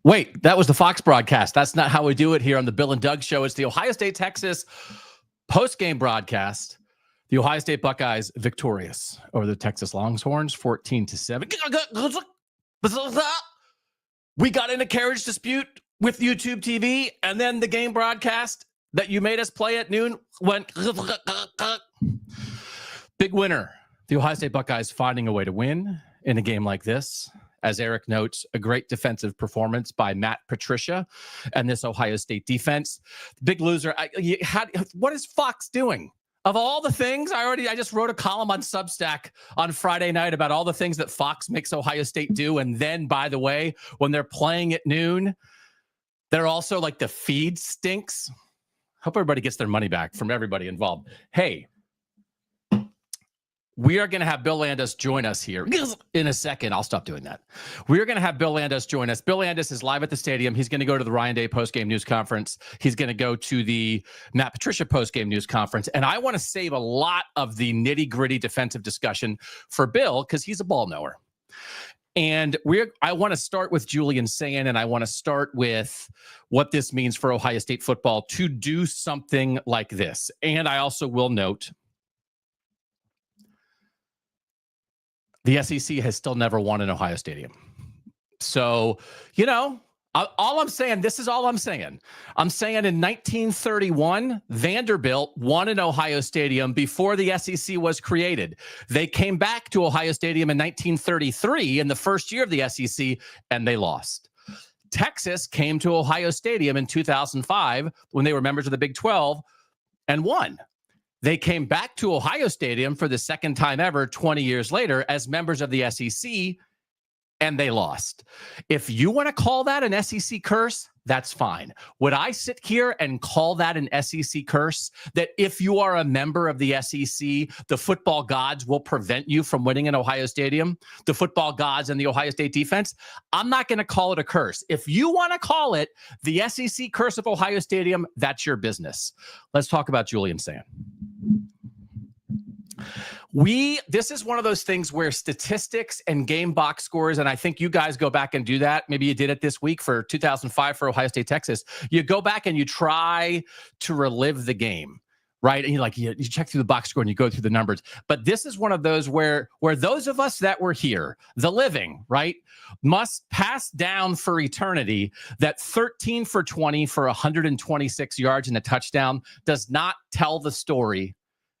Wait, that was the Fox broadcast. That's not how we do it here on the Bill and Doug Show. It's the Ohio State-Texas post-game broadcast. The Ohio State Buckeyes victorious over the Texas Longhorns, 14-7. We got in a carriage dispute with YouTube TV, and then the game broadcast that you made us play at noon went big winner. The Ohio State Buckeyes finding a way to win in a game like this. As Eric notes, a great defensive performance by Matt Patricia and this Ohio State defense. Big loser. What is Fox doing? Of all the things, I just wrote a column on Substack on Friday night about all the things that Fox makes Ohio State do. And then, by the way, when they're playing at noon, they're also like the feed stinks. Hope everybody gets their money back from everybody involved. Hey, we are going to have Bill Landis join us here in a second. I'll stop doing that. We are going to have Bill Landis join us. Bill Landis is live at the stadium. He's going to go to the Ryan Day postgame news conference. He's going to go to the Matt Patricia postgame news conference. And I want to save a lot of the nitty-gritty defensive discussion for Bill because he's a ball knower. And I want to start with Julian Sayin, and I want to start with what this means for Ohio State football to do something like this. And I also will note the SEC has still never won in Ohio Stadium. So, all I'm saying, this is all I'm saying. I'm saying in 1931, Vanderbilt won in Ohio Stadium before the SEC was created. They came back to Ohio Stadium in 1933 in the first year of the SEC, and they lost. Texas came to Ohio Stadium in 2005 when they were members of the Big 12 and won. They came back to Ohio Stadium for the second time ever 20 years later as members of the SEC, and they lost. If you want to call that an SEC curse, that's fine. Would I sit here and call that an SEC curse? That if you are a member of the SEC, the football gods will prevent you from winning in Ohio Stadium? The football gods and the Ohio State defense? I'm not going to call it a curse. If you want to call it the SEC curse of Ohio Stadium, that's your business. Let's talk about Julian Sayin. This is one of those things where statistics and game box scores, and I think you guys go back and do that. Maybe you did it this week for 2005 for Ohio State, Texas. You go back and you try to relive the game, right? And you check through the box score and you go through the numbers. But this is one of those where those of us that were here, the living, right, must pass down for eternity that 13 for 20 for 126 yards and a touchdown does not tell the story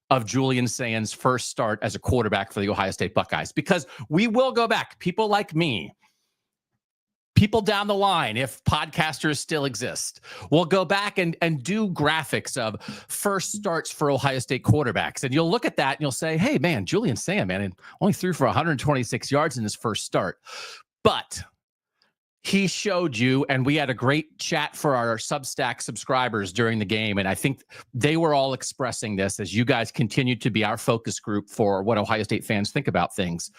of Julian Sayin's first start as a quarterback for the Ohio State Buckeyes, because we will go back. People like me, people down the line, if podcasters still exist, will go back and do graphics of first starts for Ohio State quarterbacks. And you'll look at that and you'll say, hey, man, Julian Sayin, man, only threw for 126 yards in his first start. But he showed you, and we had a great chat for our Substack subscribers during the game. And I think they were all expressing this as you guys continue to be our focus group for what Ohio State fans think about things.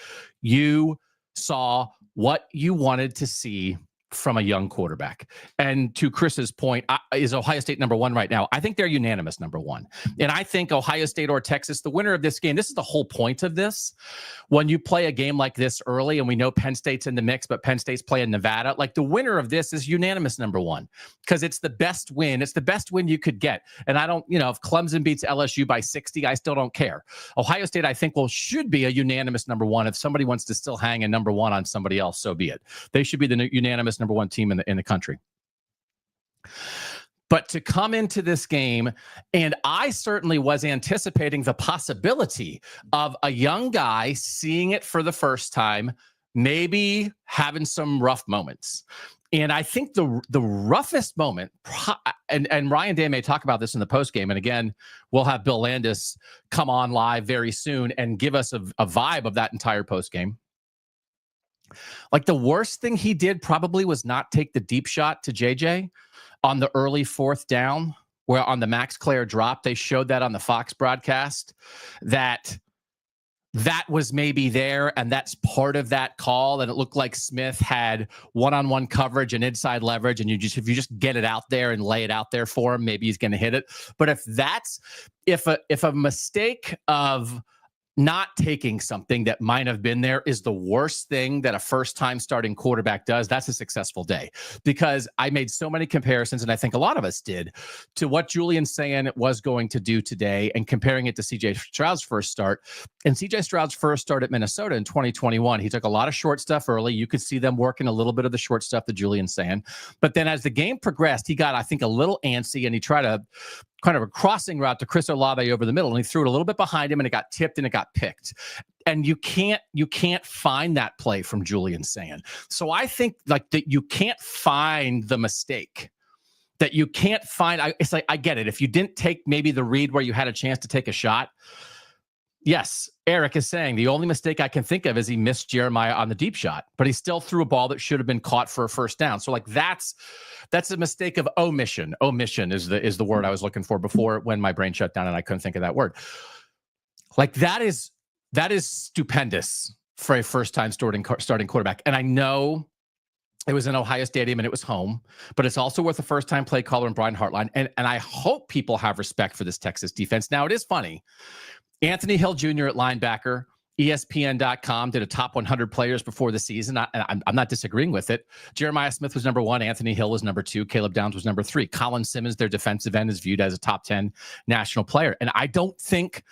You saw what you wanted to see from a young quarterback. And to Chris's point, is Ohio State number one right now? I think they're unanimous number one. And I think Ohio State or Texas, the winner of this game, this is the whole point of this. When you play a game like this early, and we know Penn State's in the mix, but Penn State's playing Nevada, like the winner of this is unanimous number one because it's the best win. It's the best win you could get. And I don't, if Clemson beats LSU by 60, I still don't care. Ohio State, I think, should be a unanimous number one. If somebody wants to still hang a number one on somebody else, so be it. They should be the unanimous number one team in the country. But to come into this game, and I certainly was anticipating the possibility of a young guy seeing it for the first time, maybe having some rough moments. And I think the roughest moment, and Ryan Day may talk about this in the postgame, and again, we'll have Bill Landis come on live very soon and give us a vibe of that entire postgame. Like the worst thing he did probably was not take the deep shot to JJ on the early fourth down, where on the Max Clare drop, they showed that on the Fox broadcast, that that was maybe there, and that's part of that call. And it looked like Smith had one-on-one coverage and inside leverage, and if you just get it out there and lay it out there for him, maybe he's going to hit it. But if a mistake of not taking something that might have been there is the worst thing that a first-time starting quarterback does, that's a successful day. Because I made so many comparisons, and I think a lot of us did, to what Julian Sayin was going to do today and comparing it to C.J. Stroud's first start. And C.J. Stroud's first start at Minnesota in 2021, he took a lot of short stuff early. You could see them working a little bit of the short stuff to Julian Sayin. But then as the game progressed, he got, I think, a little antsy, and he tried to kind of a crossing route to Chris Olave over the middle, and he threw it a little bit behind him, and it got tipped and it got picked. And you can't find that play from Julian Sayin. So I think like that you can't find the mistake. That you can't find. It's like, I get it. If you didn't take maybe the read where you had a chance to take a shot. Yes, Eric is saying the only mistake I can think of is he missed Jeremiah on the deep shot, but he still threw a ball that should have been caught for a first down. So like that's a mistake of omission. Omission is the word I was looking for before when my brain shut down and I couldn't think of that word. Like that is stupendous for a first-time starting quarterback. And I know it was in Ohio Stadium and it was home, but it's also worth a first-time play caller and Brian Hartline. And I hope people have respect for this Texas defense. Now, it is funny. Anthony Hill Jr. at linebacker, ESPN.com did a top 100 players before the season. I'm not disagreeing with it. Jeremiah Smith was number 1. Anthony Hill was number 2. Caleb Downs was number 3. Colin Simmons, their defensive end, is viewed as a top 10 national player. And I don't think...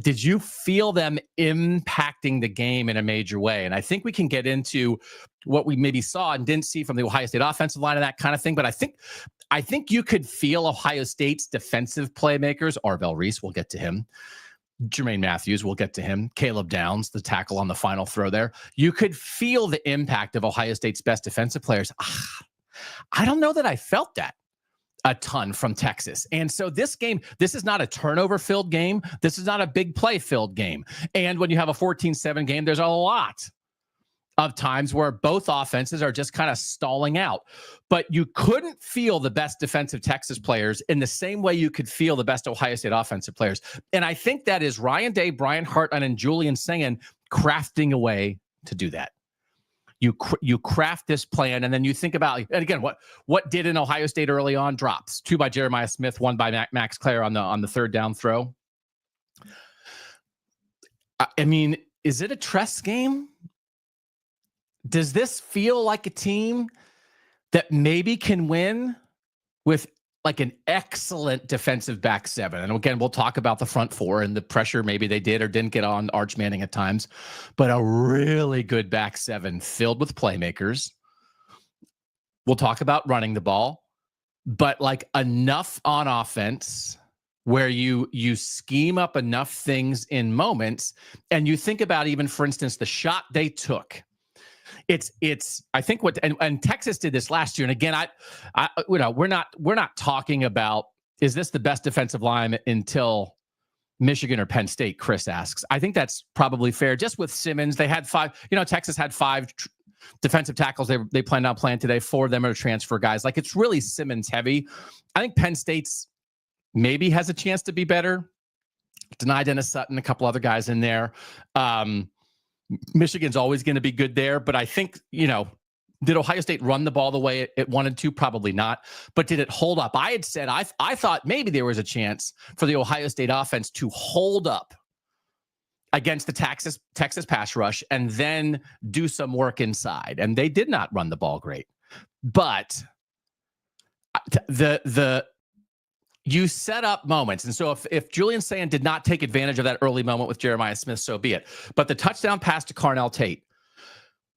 did you feel them impacting the game in a major way? And I think we can get into what we maybe saw and didn't see from the Ohio State offensive line and that kind of thing. But I think you could feel Ohio State's defensive playmakers. Arvell Reese, we'll get to him. Jermaine Mathews, we'll get to him. Caleb Downs, the tackle on the final throw there. You could feel the impact of Ohio State's best defensive players. I don't know that I felt that a ton from Texas. And so this game, this is not a turnover-filled game. This is not a big play-filled game. And when you have a 14-7 game, there's a lot of times where both offenses are just kind of stalling out. But you couldn't feel the best defensive Texas players in the same way you could feel the best Ohio State offensive players. And I think that is Ryan Day, Brian Hartline, and Julian Sayin crafting a way to do that. You craft this plan, and then you think about, and again, what did in Ohio State early on? Drops. 2 by Jeremiah Smith, 1 by Max Clare on the third down throw. I mean, is it a trust game? Does this feel like a team that maybe can win with like an excellent defensive back 7? And again, we'll talk about the front 4 and the pressure maybe they did or didn't get on Arch Manning at times, but a really good back 7 filled with playmakers. We'll talk about running the ball, but like enough on offense where you scheme up enough things in moments. And you think about, even for instance, the shot they took. It's I think and Texas did this last year. And again, we're not talking about, is this the best defensive line until Michigan or Penn State? Chris asks. I think that's probably fair. Just with Simmons, they had 5. Texas had 5 defensive tackles they planned on playing today. 4 of them are transfer guys. Like, it's really Simmons heavy. I think Penn State's maybe has a chance to be better. Denied Dennis Sutton, a couple other guys in there. Michigan's always going to be good there, but I think, did Ohio State run the ball the way it wanted to? Probably not. But did it hold up? I had said I thought maybe there was a chance for the Ohio State offense to hold up against the Texas pass rush and then do some work inside. And they did not run the ball great. But you set up moments. And so if Julian Sayin did not take advantage of that early moment with Jeremiah Smith, so be it. But the touchdown pass to Carnell Tate,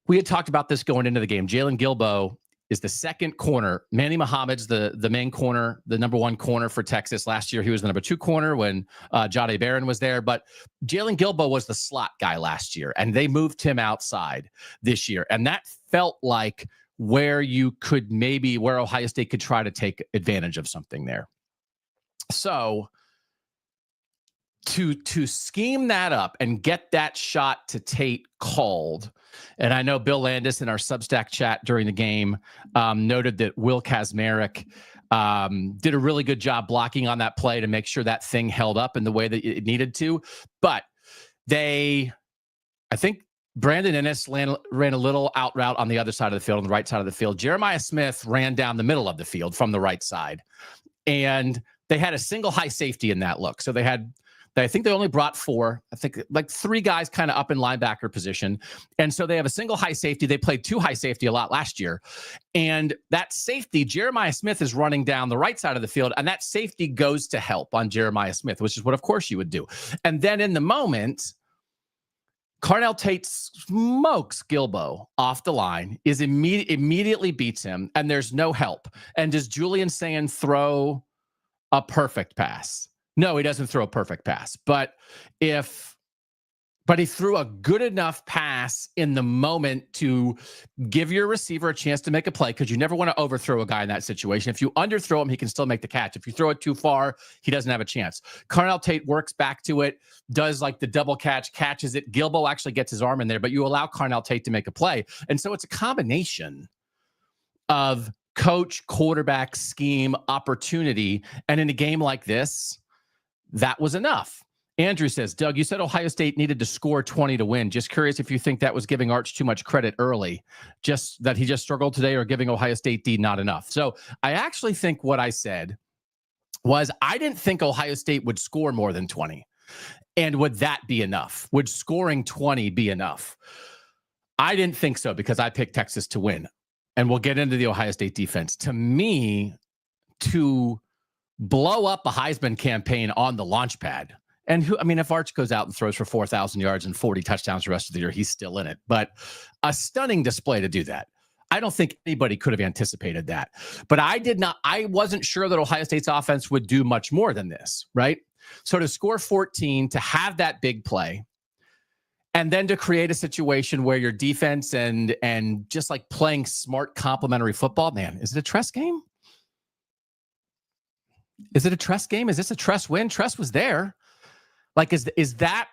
we had talked about this going into the game. Jalen Gilbo is the second corner. Manny Muhammad's the main corner, the number 1 corner for Texas. Last year, he was the number 2 corner when Jahdae Barron was there. But Jalen Gilbo was the slot guy last year, and they moved him outside this year. And that felt like where Ohio State could try to take advantage of something there. So to scheme that up and get that shot to Tate called, and I know Bill Landis in our Substack chat during the game noted that Will Kazmarek did a really good job blocking on that play to make sure that thing held up in the way that it needed to. But I think Brandon Ennis ran a little out route on the other side of the field, on the right side of the field. Jeremiah Smith ran down the middle of the field from the right side. And they had a single high safety in that look. So I think they only brought 4. I think like 3 guys kind of up in linebacker position. And so they have a single high safety. They played 2 high safety a lot last year. And that safety, Jeremiah Smith is running down the right side of the field. And that safety goes to help on Jeremiah Smith, which is what, of course, you would do. And then in the moment, Carnell Tate smokes Gilbo off the line, immediately beats him, and there's no help. And does Julian Sayin throw a perfect pass? No, he doesn't throw a perfect pass. But he threw a good enough pass in the moment to give your receiver a chance to make a play, because you never want to overthrow a guy in that situation. If you underthrow him, he can still make the catch. If you throw it too far, he doesn't have a chance. Carnell Tate works back to it, does like the double catch, catches it. Gilbo actually gets his arm in there, but you allow Carnell Tate to make a play. And so it's a combination of coach, quarterback, scheme, opportunity. And in a game like this, that was enough. Andrew says, Doug, you said Ohio State needed to score 20 to win. Just curious if you think that was giving Arch too much credit early, just that he just struggled today, or giving Ohio State D not enough. So I actually think what I said was I didn't think Ohio State would score more than 20. And would that be enough? Would scoring 20 be enough? I didn't think so, because I picked Texas to win. And we'll get into the Ohio State defense. To me, to blow up a Heisman campaign on the launch pad, and if Arch goes out and throws for 4,000 yards and 40 touchdowns the rest of the year, he's still in it. But a stunning display to do that. I don't think anybody could have anticipated that. But I wasn't sure that Ohio State's offense would do much more than this, right? So to score 14, to have that big play, and then to create a situation where your defense and just like playing smart complementary football, man, is it a Tress game? Is it a Tress game? Is this a Tress win? Tress was there. Like, is that?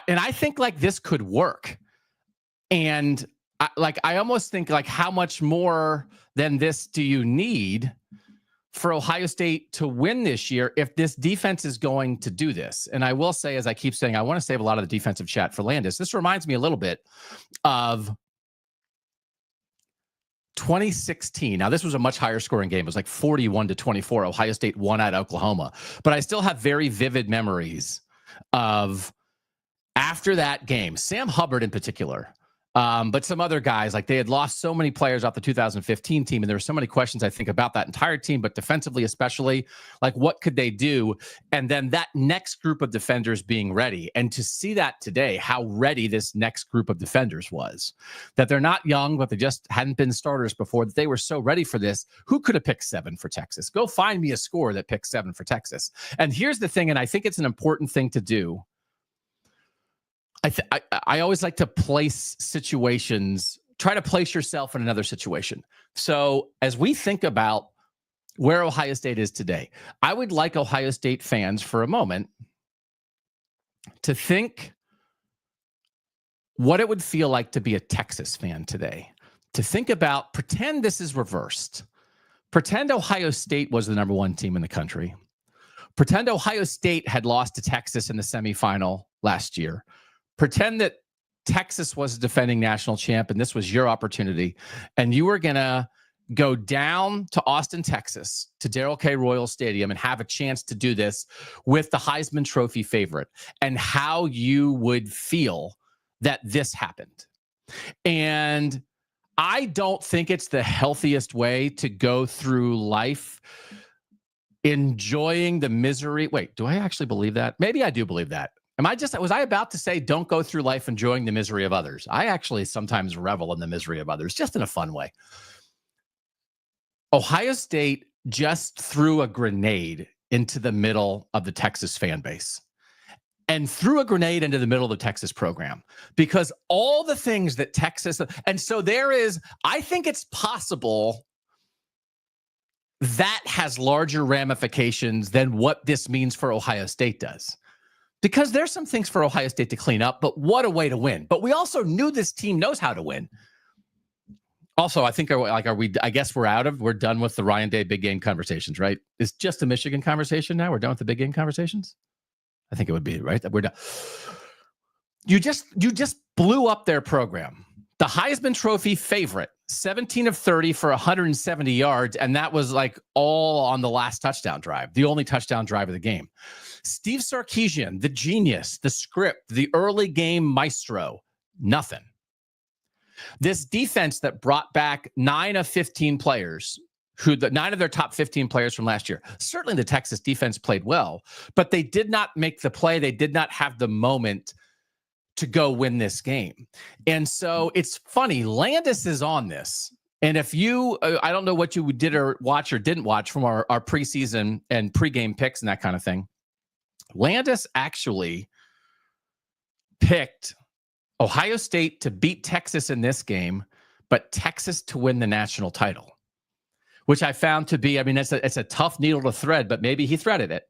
And I think like this could work. And I almost think like, how much more than this do you need for Ohio State to win this year if this defense is going to do this? And I will say, as I keep saying, I want to save a lot of the defensive chat for Landis. This reminds me a little bit of 2016. Now, this was a much higher scoring game. It was like 41-24. Ohio State won at Oklahoma. But I still have very vivid memories of after that game, Sam Hubbard in particular, but some other guys, like they had lost so many players off the 2015 team. And there were so many questions, I think, about that entire team, but defensively, especially, like what could they do? And then that next group of defenders being ready. And to see that today, how ready this next group of defenders was, that they're not young, but they just hadn't been starters before, that they were so ready for this. Who could have picked 7 for Texas? Go find me a score that picked 7 for Texas. And here's the thing, and I think it's an important thing to do. I always like to place situations, try to place yourself in another situation. So as we think about where Ohio State is today, I would like Ohio State fans for a moment to think what it would feel like to be a Texas fan today. To think about, pretend this is reversed. Pretend Ohio State was the number 1 team in the country. Pretend Ohio State had lost to Texas in the semifinal last year. Pretend that Texas was a defending national champ and this was your opportunity, and you were going to go down to Austin, Texas, to Darrell K. Royal Stadium and have a chance to do this with the Heisman Trophy favorite, and how you would feel that this happened. And I don't think it's the healthiest way to go through life enjoying the misery. Wait, do I actually believe that? Maybe I do believe that. Was I about to say, don't go through life enjoying the misery of others? I actually sometimes revel in the misery of others, just in a fun way. Ohio State just threw a grenade into the middle of the Texas fan base, and threw a grenade into the middle of the Texas program, because all the things that Texas, and so I think it's possible that has larger ramifications than what this means for Ohio State does. Because there's some things for Ohio State to clean up, but what a way to win. But we also knew this team knows how to win. Also, I think, I guess we're done with the Ryan Day big game conversations, right? It's just a Michigan conversation now. We're done with the big game conversations. I think it would be, right? We're done. You just blew up their program. The Heisman Trophy favorite, 17 of 30 for 170 yards, and that was like all on the last touchdown drive, the only touchdown drive of the game. Steve Sarkisian, the genius, the script, the early game maestro, nothing. This defense that brought back 9 of 15 players, nine of their top 15 players from last year. Certainly the Texas defense played well, but they did not make the play. They did not have the moment to go win this game. And so it's funny, Landis is on this. And if you, I don't know what you did or watch or didn't watch from our preseason and pregame picks and that kind of thing. Landis actually picked Ohio State to beat Texas in this game, but Texas to win the national title, which I found to be, I mean, it's a tough needle to thread, but maybe he threaded it.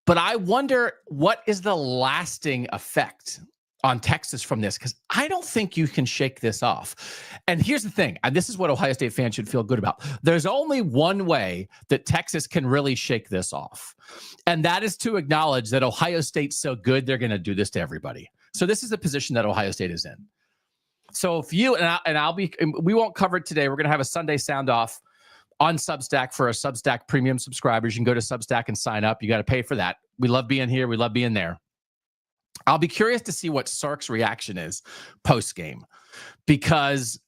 But I wonder what is the lasting effect on Texas from this, because I don't think you can shake this off. And here's the thing, and this is what Ohio State fans should feel good about. There's only one way that Texas can really shake this off, and that is to acknowledge that Ohio State's so good, they're going to do this to everybody. So this is the position that Ohio State is in. So if you, we won't cover it today. We're going to have a Sunday sound off on Substack for our Substack premium subscribers. You can go to Substack and sign up. You got to pay for that. We love being here. We love being there. I'll be curious to see what Sark's reaction is post-game, because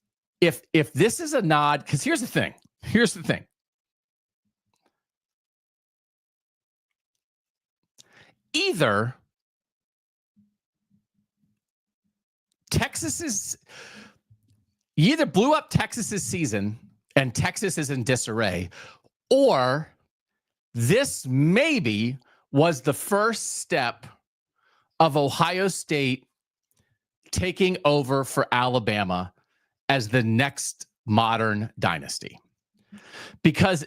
if this is a nod, because here's the thing. Either you either blew up Texas's season and Texas is in disarray, or this maybe was the first step of Ohio State taking over for Alabama as the next modern dynasty. Because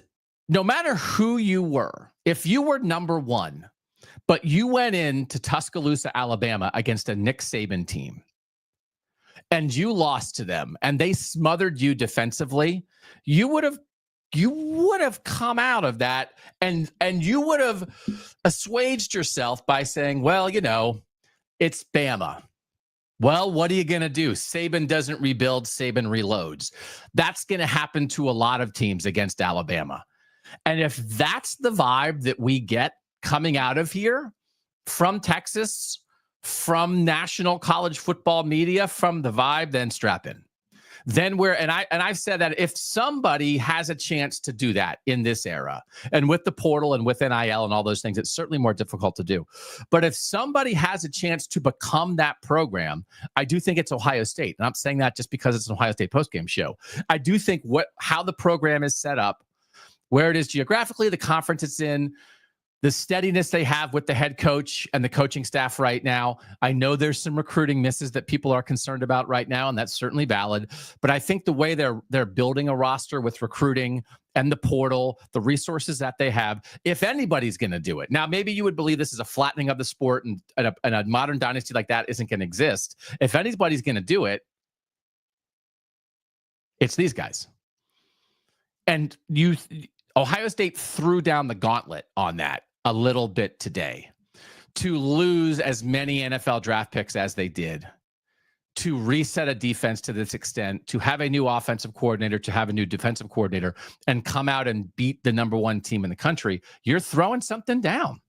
no matter who you were, if you were number one, but you went into Tuscaloosa, Alabama against a Nick Saban team, and you lost to them, and they smothered you defensively, you would have come out of that, and you would have assuaged yourself by saying, well, you know, it's Bama. Well, what are you going to do? Saban doesn't rebuild, Saban reloads. That's going to happen to a lot of teams against Alabama. And if that's the vibe that we get coming out of here from Texas, from national college football media, from the vibe, then strap in. Then I've said that if somebody has a chance to do that in this era, and with the portal and with NIL and all those things, it's certainly more difficult to do. But if somebody has a chance to become that program, I do think it's Ohio State. And I'm saying that just because it's an Ohio State postgame show. I do think how the program is set up, where it is geographically, the conference it's in, the steadiness they have with the head coach and the coaching staff right now. I know there's some recruiting misses that people are concerned about right now, and that's certainly valid. But I think the way they're building a roster with recruiting and the portal, the resources that they have, if anybody's going to do it. Now, maybe you would believe this is a flattening of the sport, and a modern dynasty like that isn't going to exist. If anybody's going to do it, it's these guys. And Ohio State threw down the gauntlet on that a little bit today, to lose as many NFL draft picks as they did, to reset a defense to this extent, to have a new offensive coordinator, to have a new defensive coordinator, and come out and beat the number one team in the country. You're throwing something down.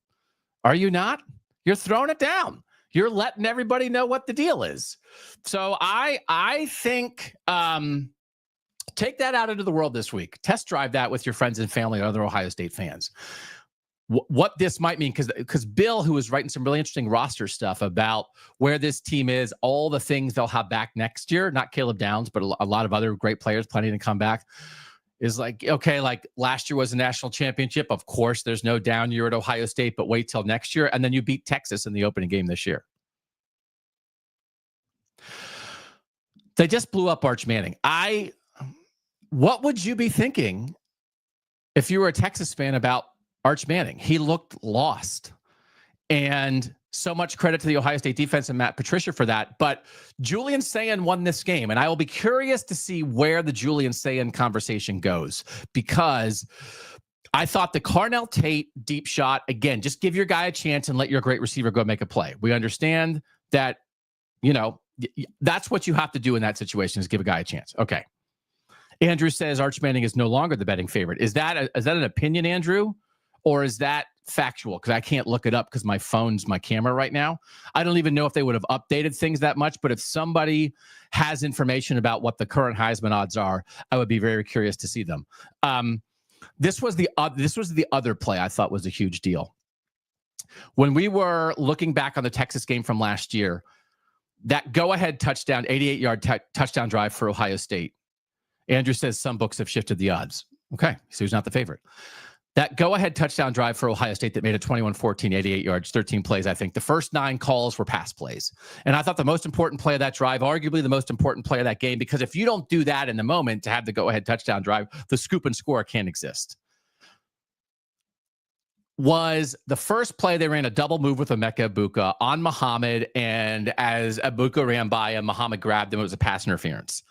Are you not? You're throwing it down. You're letting everybody know what the deal is. So I think take that out into the world this week. Test drive that with your friends and family and other Ohio State fans. What this might mean, because Bill, who was writing some really interesting roster stuff about where this team is, all the things they'll have back next year, not Caleb Downs, but a lot of other great players planning to come back, is like, okay, like last year was a national championship. Of course, there's no down year at Ohio State, but wait till next year. And then you beat Texas in the opening game this year. They just blew up Arch Manning. What would you be thinking if you were a Texas fan about Arch Manning? He looked lost. And so much credit to the Ohio State defense and Matt Patricia for that. But Julian Sayin won this game. And I will be curious to see where the Julian Sayin conversation goes, because I thought the Carnell Tate deep shot, again, just give your guy a chance and let your great receiver go make a play. We understand that, that's what you have to do in that situation, is give a guy a chance. Okay. Andrew says Arch Manning is no longer the betting favorite. Is that an opinion, Andrew? Or is that factual? Because I can't look it up because my phone's my camera right now. I don't even know if they would have updated things that much, but if somebody has information about what the current Heisman odds are, I would be very curious to see them. This was the other play I thought was a huge deal. When we were looking back on the Texas game from last year, that go-ahead touchdown, 88-yard touchdown drive for Ohio State. Andrew says some books have shifted the odds. Okay, so he's not the favorite. That go-ahead touchdown drive for Ohio State that made it 21-14, 88 yards, 13 plays, I think. The first 9 calls were pass plays. And I thought the most important play of that drive, arguably the most important play of that game, because if you don't do that in the moment to have the go-ahead touchdown drive, the scoop and score can't exist, was the first play they ran a double move with Emeka Egbuka on Muhammad, and as Egbuka ran by him, Muhammad grabbed him. It was a pass interference.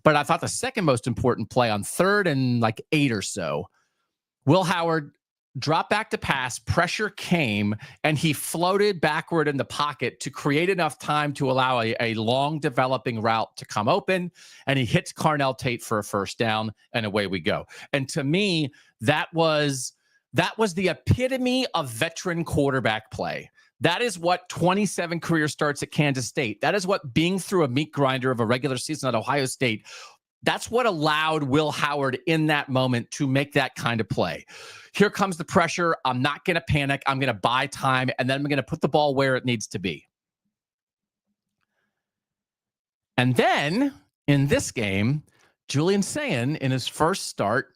But I thought the second most important play on 3rd and 8 or so, Will Howard dropped back to pass, pressure came, and he floated backward in the pocket to create enough time to allow a long developing route to come open, and he hits Carnell Tate for a first down, and away we go. And to me, that was the epitome of veteran quarterback play. That is what 27 career starts at Kansas State. That is what being through a meat grinder of a regular season at Ohio State, that's what allowed Will Howard in that moment to make that kind of play. Here comes the pressure. I'm not going to panic. I'm going to buy time, and then I'm going to put the ball where it needs to be. And then in this game, Julian Sayin, in his first start,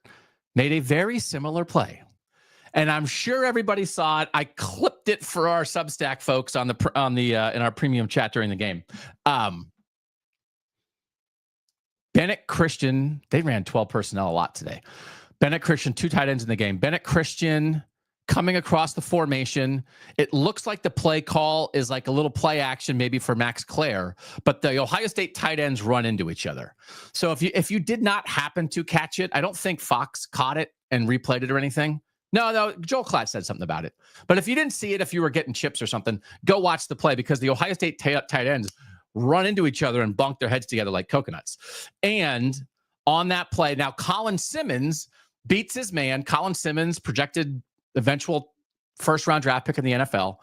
made a very similar play. And I'm sure everybody saw it. I clipped it for our Substack folks in our premium chat during the game. Bennett Christian, they ran 12 personnel a lot today. Bennett Christian, 2 tight ends in the game. Bennett Christian coming across the formation. It looks like the play call is like a little play action maybe for Max Clare, but the Ohio State tight ends run into each other. So if you did not happen to catch it, I don't think Fox caught it and replayed it or anything. No, Joel Klatt said something about it. But if you didn't see it, if you were getting chips or something, go watch the play, because the Ohio State tight ends run into each other and bunk their heads together like coconuts. And on that play, now Colin Simmons beats his man. Colin Simmons, projected eventual first-round draft pick in the NFL,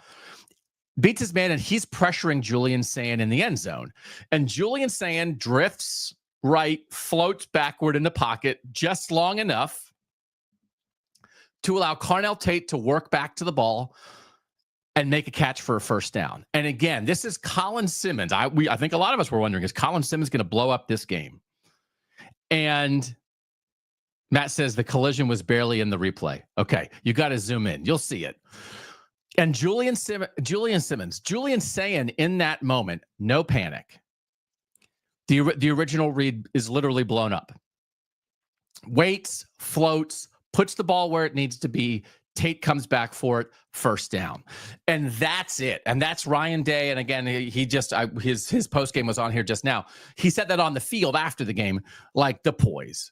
beats his man, and he's pressuring Julian Sayin in the end zone. And Julian Sayin drifts right, floats backward in the pocket just long enough to allow Carnell Tate to work back to the ball and make a catch for a first down. And again, this is Colin Simmons. I think a lot of us were wondering, is Colin Simmons going to blow up this game? And Matt says the collision was barely in the replay. Okay, you got to zoom in. You'll see it. And Julian Sayin in that moment, no panic. The original read is literally blown up. Waits, floats, puts the ball where it needs to be. Tate comes back for it, first down. And that's it. And that's Ryan Day. And again, his post game was on here just now. He said that on the field after the game, like the poise.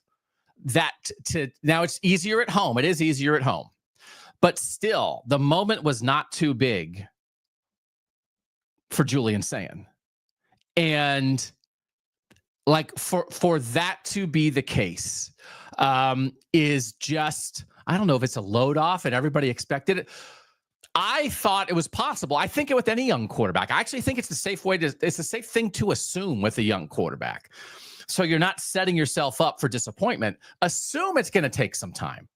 Now it's easier at home. It is easier at home. But still, the moment was not too big for Julian Sayin. And like for that to be the case is just, I don't know if it's a load off and everybody expected it. I thought it was possible. I think it with any young quarterback. I actually think it's a safe thing to assume with a young quarterback. So you're not setting yourself up for disappointment. Assume it's going to take some time.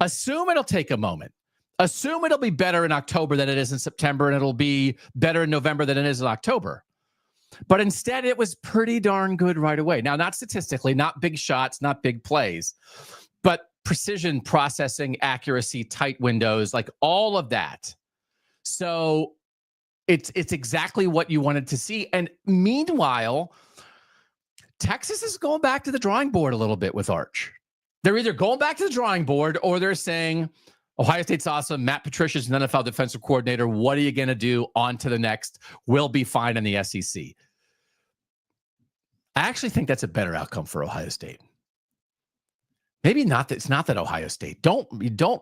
Assume it'll take a moment. Assume it'll be better in October than it is in September, and it'll be better in November than it is in October. But instead, it was pretty darn good right away. Now, not statistically, not big shots, not big plays, but precision, processing, accuracy, tight windows, like all of that. So it's exactly what you wanted to see. And meanwhile, Texas is going back to the drawing board a little bit with Arch. They're either going back to the drawing board or they're saying, Ohio State's awesome. Matt Patricia is an NFL defensive coordinator. What are you going to do? On to the next. We'll be fine in the SEC. I actually think that's a better outcome for Ohio State. Maybe not that it's not that Ohio State. Don't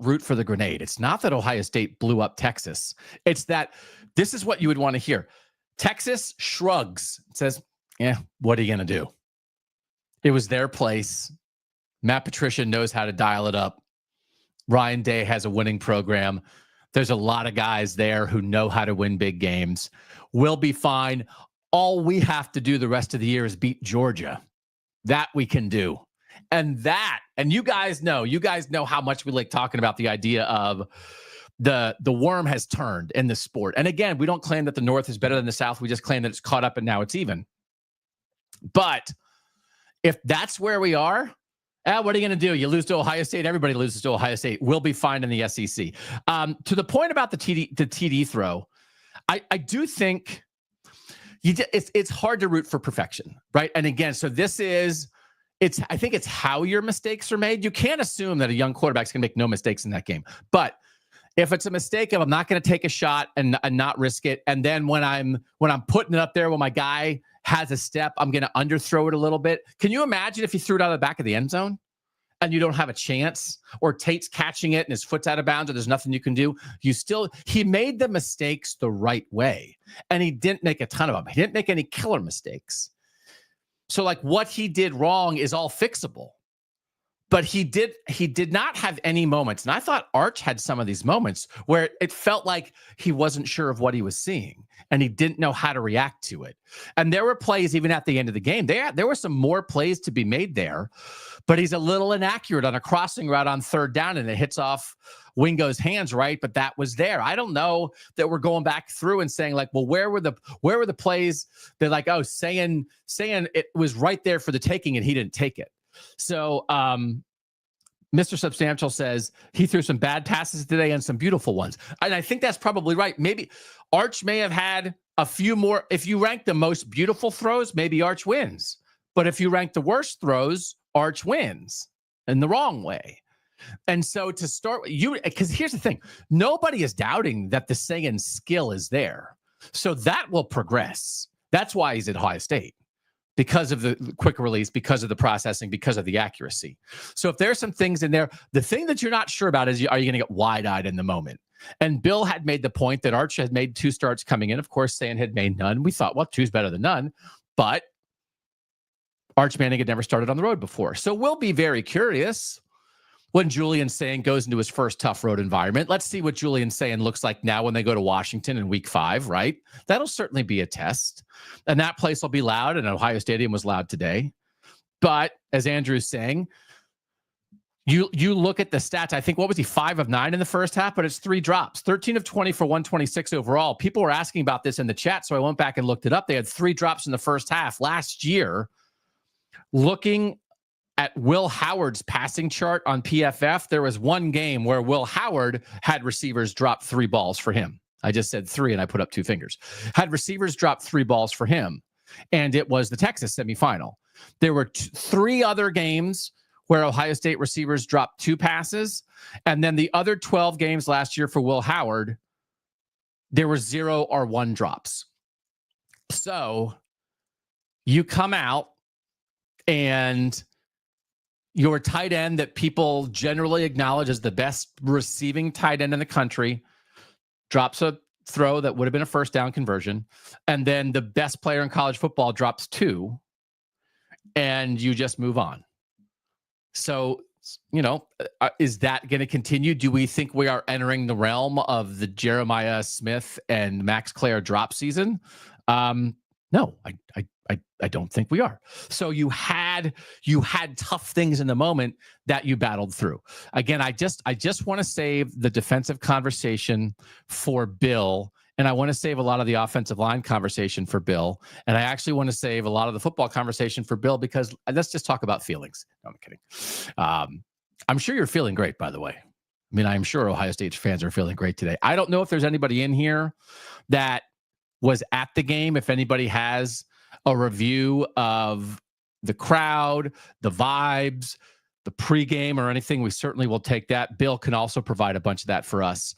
root for the grenade. It's not that Ohio State blew up Texas. It's that this is what you would want to hear. Texas shrugs, says, yeah, what are you going to do? It was their place. Matt Patricia knows how to dial it up. Ryan Day has a winning program. There's a lot of guys there who know how to win big games. We'll be fine. All we have to do the rest of the year is beat Georgia. That we can do. And you guys know how much we like talking about the idea of the worm has turned in the sport. And again, we don't claim that the North is better than the South. We just claim that it's caught up and now it's even. But if that's where we are, what are you going to do? You lose to Ohio State. Everybody loses to Ohio State. We'll be fine in the SEC. To the point about the TD throw, I do think it's hard to root for perfection, right? And again, so I think it's how your mistakes are made. You can't assume that a young quarterback's going to make no mistakes in that game. But if it's a mistake of I'm not going to take a shot and not risk it, and then when I'm putting it up there when my guy has a step, I'm going to underthrow it a little bit. Can you imagine if you threw it out of the back of the end zone and you don't have a chance, or Tate's catching it and his foot's out of bounds, or there's nothing you can do? He made the mistakes the right way, and he didn't make a ton of them. He didn't make any killer mistakes. So like what he did wrong is all fixable. But he did not have any moments. And I thought Arch had some of these moments where it felt like he wasn't sure of what he was seeing and he didn't know how to react to it. And there were plays even at the end of the game. There were some more plays to be made there, but he's a little inaccurate on a crossing route on third down and it hits off Wingo's hands, right? But that was there. I don't know that we're going back through and saying like, well, where were the plays? They're like, oh, saying it was right there for the taking and he didn't take it. So Mr. Substantial says he threw some bad passes today and some beautiful ones. And I think that's probably right. Maybe Arch may have had a few more. If you rank the most beautiful throws, maybe Arch wins. But if you rank the worst throws, Arch wins in the wrong way. And so to start with you, because here's the thing, nobody is doubting that the Sayin skill is there. So that will progress. That's why he's at Ohio State. Because of the quick release, because of the processing, because of the accuracy. So if there's some things in there, the thing that you're not sure about is, are you going to get wide-eyed in the moment? And Bill had made the point that Arch had made 2 starts coming in. Of course, Sayin had made none. We thought, well, 2's better than none. But Arch Manning had never started on the road before. So we'll be very curious when Julian Sayin goes into his first tough road environment. Let's see what Julian Sayin looks like now when they go to Washington in week 5, right? That'll certainly be a test. And that place will be loud, and Ohio Stadium was loud today. But as Andrew's saying, you look at the stats. I think, what was he, 5 of 9 in the first half? But it's 3 drops, 13 of 20 for 126 overall. People were asking about this in the chat, so I went back and looked it up. They had 3 drops in the first half. Last year, looking at Will Howard's passing chart on PFF, there was one game where Will Howard had receivers drop 3 balls for him. I just said 3 and I put up 2 fingers. Had receivers drop 3 balls for him. And it was the Texas semifinal. There were 3 other games where Ohio State receivers dropped 2 passes. And then the other 12 games last year for Will Howard, there were 0 or 1 drops. So you come out and your tight end that people generally acknowledge as the best receiving tight end in the country drops a throw that would have been a first down conversion. And then the best player in college football drops 2 and you just move on. So, is that going to continue? Do we think we are entering the realm of the Jeremiah Smith and Max Clare drop season? No, I don't think we are. So you had tough things in the moment that you battled through. Again, I just want to save the defensive conversation for Bill, and I want to save a lot of the offensive line conversation for Bill, and I actually want to save a lot of the football conversation for Bill, because let's just talk about feelings. No, I'm kidding. I'm sure you're feeling great, by the way. I mean, I'm sure Ohio State fans are feeling great today. I don't know if there's anybody in here that was at the game, if anybody has a review of the crowd, the vibes, the pregame, or anything. We certainly will take that. Bill can also provide a bunch of that for us.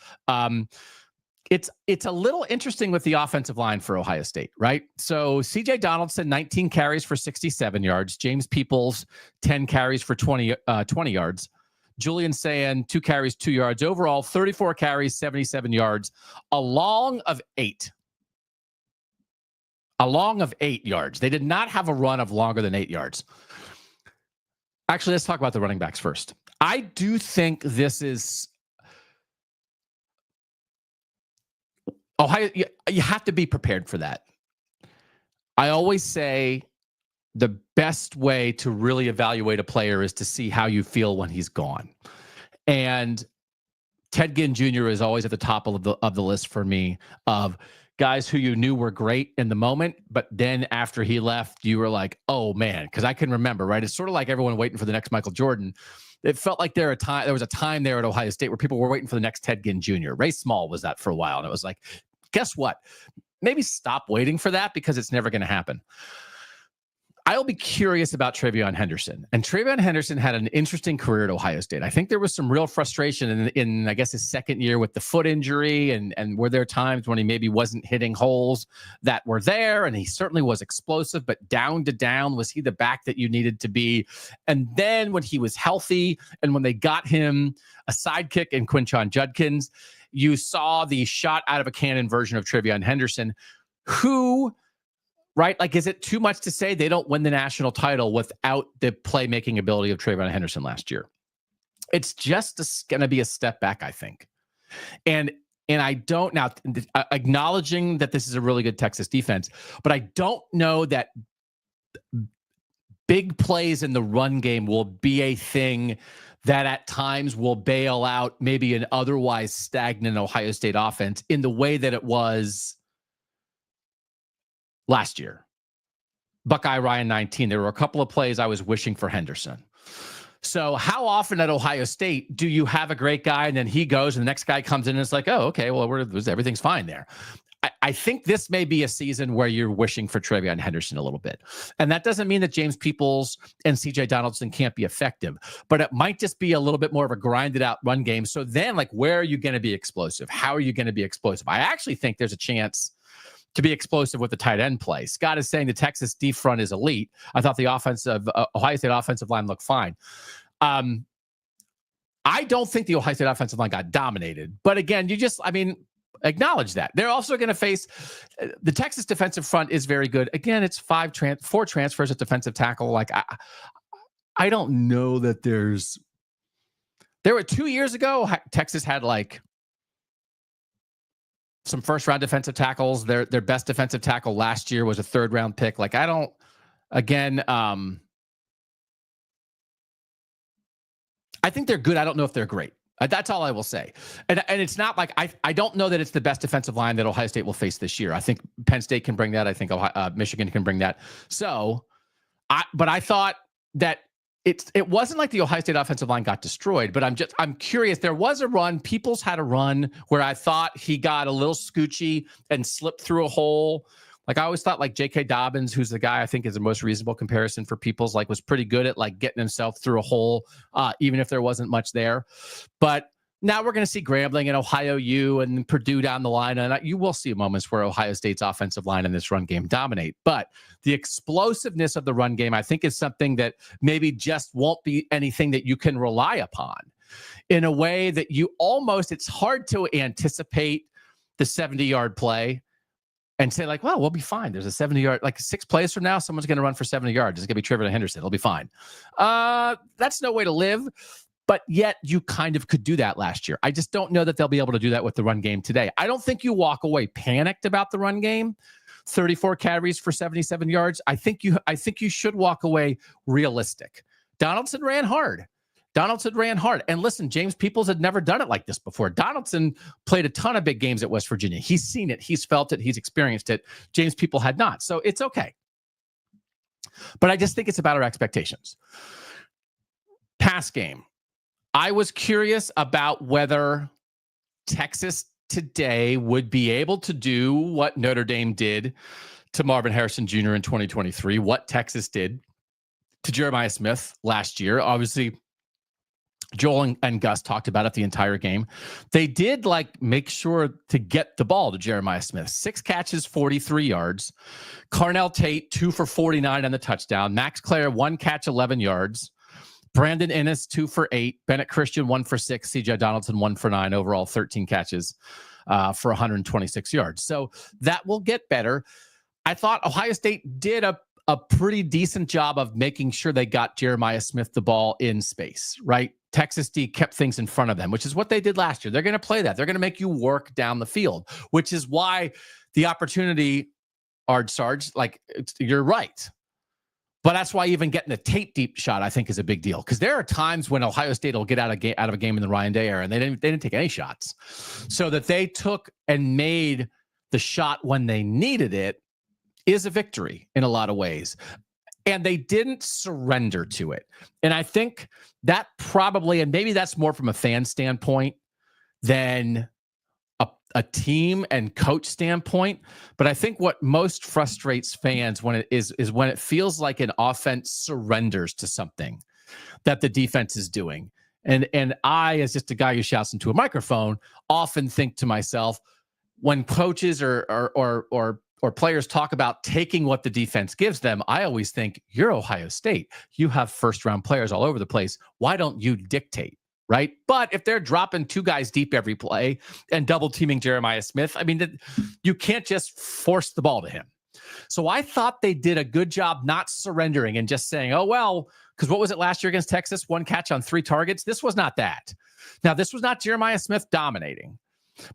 It's a little interesting with the offensive line for Ohio State, right? So CJ Donaldson, 19 carries for 67 yards. James Peoples, 10 carries for 20 yards. Julian Sayin, 2 carries, 2 yards. Overall, 34 carries, 77 yards, a long of 8. a long of 8 yards. They did not have a run of longer than 8 yards. Actually, let's talk about the running backs first. I do think this is Ohio. You have to be prepared for that. I always say the best way to really evaluate a player is to see how you feel when he's gone. And Ted Ginn Jr. is always at the top of the list for me of guys who you knew were great in the moment, but then after he left, you were like, oh man, because I can remember, right? It's sort of like everyone waiting for the next Michael Jordan. It felt like there was a time there at Ohio State where people were waiting for the next Ted Ginn Jr. Ray Small was that for a while. And it was like, guess what? Maybe stop waiting for that because it's never going to happen. I'll be curious about TreVeyon Henderson. And TreVeyon Henderson had an interesting career at Ohio State. I think there was some real frustration in I guess, his second year with the foot injury. And were there times when he maybe wasn't hitting holes that were there? And he certainly was explosive, but down to down, was he the back that you needed to be? And then when he was healthy and when they got him a sidekick in Quinshon Judkins, you saw the shot out of a cannon version of TreVeyon Henderson, who... right? Like, is it too much to say they don't win the national title without the playmaking ability of TreVeyon Henderson last year? It's just going to be a step back, I think. And I don't now acknowledging that this is a really good Texas defense, but I don't know that big plays in the run game will be a thing that at times will bail out maybe an otherwise stagnant Ohio State offense in the way that it was last year. Buckeye Ryan 19. There were a couple of plays I was wishing for Henderson. So how often at Ohio State do you have a great guy and then he goes and the next guy comes in and it's like, oh, okay, well, everything's fine there. I think this may be a season where you're wishing for TreVeyon Henderson a little bit. And that doesn't mean that James Peoples and CJ Donaldson can't be effective, but it might just be a little bit more of a grinded out run game. So then, like, where are you going to be explosive? How are you going to be explosive? I actually think there's a chance to be explosive with the tight end play. Scott is saying the Texas D front is elite. I thought the Ohio State offensive line looked fine. I don't think the Ohio State offensive line got dominated. But again, acknowledge that. They're also going to face the Texas defensive front is very good. Again, it's 4 transfers at defensive tackle. Like, I don't know that there were 2 years ago, Texas had like some first-round defensive tackles. Their best defensive tackle last year was a third-round pick. Like, I think they're good. I don't know if they're great. That's all I will say. And it's not like I don't know that it's the best defensive line that Ohio State will face this year. I think Penn State can bring that. I think Michigan can bring that. So, but I thought that it wasn't like the Ohio State offensive line got destroyed, but I'm curious. There was a run. Peoples had a run where I thought he got a little scoochy and slipped through a hole. Like, I always thought like J.K. Dobbins, who's the guy I think is the most reasonable comparison for Peoples, like was pretty good at like getting himself through a hole, even if there wasn't much there. But now we're going to see Grambling and Ohio U and Purdue down the line. And you will see moments where Ohio State's offensive line in this run game dominate. But the explosiveness of the run game, I think, is something that maybe just won't be anything that you can rely upon in a way that it's hard to anticipate the 70-yard play and say like, well, we'll be fine. There's a 70-yard, like 6 plays from now, someone's going to run for 70 yards. It's going to be TreVeyon Henderson. It'll be fine. That's no way to live. But yet you kind of could do that last year. I just don't know that they'll be able to do that with the run game today. I don't think you walk away panicked about the run game. 34 carries for 77 yards. I think you should walk away realistic. Donaldson ran hard. And listen, James Peoples had never done it like this before. Donaldson played a ton of big games at West Virginia. He's seen it. He's felt it. He's experienced it. James Peoples had not. So it's okay. But I just think it's about our expectations. Pass game. I was curious about whether Texas today would be able to do what Notre Dame did to Marvin Harrison Jr. in 2023, what Texas did to Jeremiah Smith last year. Obviously, Joel and Gus talked about it the entire game. They did make sure to get the ball to Jeremiah Smith. 6 catches, 43 yards. Carnell Tate, 2 for 49 on the touchdown. Max Clare, 1 catch, 11 yards. Brandon Ennis, 2 for 8. Bennett Christian, 1 for 6. CJ Donaldson, 1 for 9. Overall, 13 catches for 126 yards. So that will get better. I thought Ohio State did a pretty decent job of making sure they got Jeremiah Smith the ball in space, right? Texas D kept things in front of them, which is what they did last year. They're going to play that. They're going to make you work down the field, which is why the opportunity, Sarge, like you're right. But that's why even getting a tape deep shot, I think, is a big deal. Because there are times when Ohio State will get out of a game in the Ryan Day era, and they didn't take any shots. So that they took and made the shot when they needed it is a victory in a lot of ways. And they didn't surrender to it. And I think that probably, and maybe that's more from a fan standpoint than a team and coach standpoint. But I think what most frustrates fans when it is when it feels like an offense surrenders to something that the defense is doing. And I, as just a guy who shouts into a microphone, often think to myself, when coaches or players talk about taking what the defense gives them, I always think, you're Ohio State. You have first-round players all over the place. Why don't you dictate, right? But if they're dropping two guys deep every play and double-teaming Jeremiah Smith, I mean, you can't just force the ball to him. So I thought they did a good job not surrendering and just saying, oh, well, because what was it last year against Texas? 1 catch on 3 targets. This was not that. Now, this was not Jeremiah Smith dominating.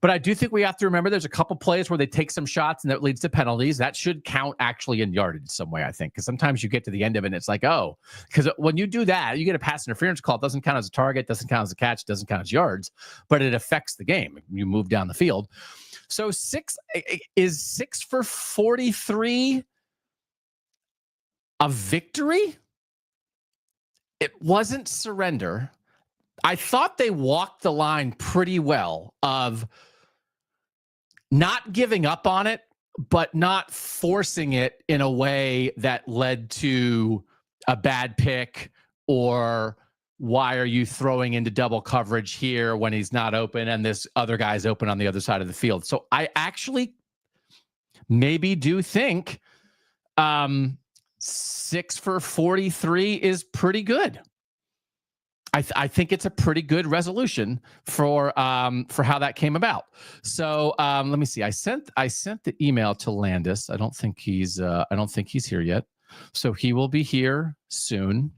But I do think we have to remember there's a couple plays where they take some shots and that leads to penalties. That should count actually in yardage some way, I think, because sometimes you get to the end of it and it's like, oh, because when you do that, you get a pass interference call. It doesn't count as a target, doesn't count as a catch, doesn't count as yards, but it affects the game. You move down the field. So 6 for 43 a victory? It wasn't surrender. I thought they walked the line pretty well of not giving up on it, but not forcing it in a way that led to a bad pick or why are you throwing into double coverage here when he's not open and this other guy's open on the other side of the field. So I actually maybe do think 6 for 43 is pretty good. I think it's a pretty good resolution for how that came about. So let me see. I sent the email to Landis. I don't think he's here yet. So he will be here soon.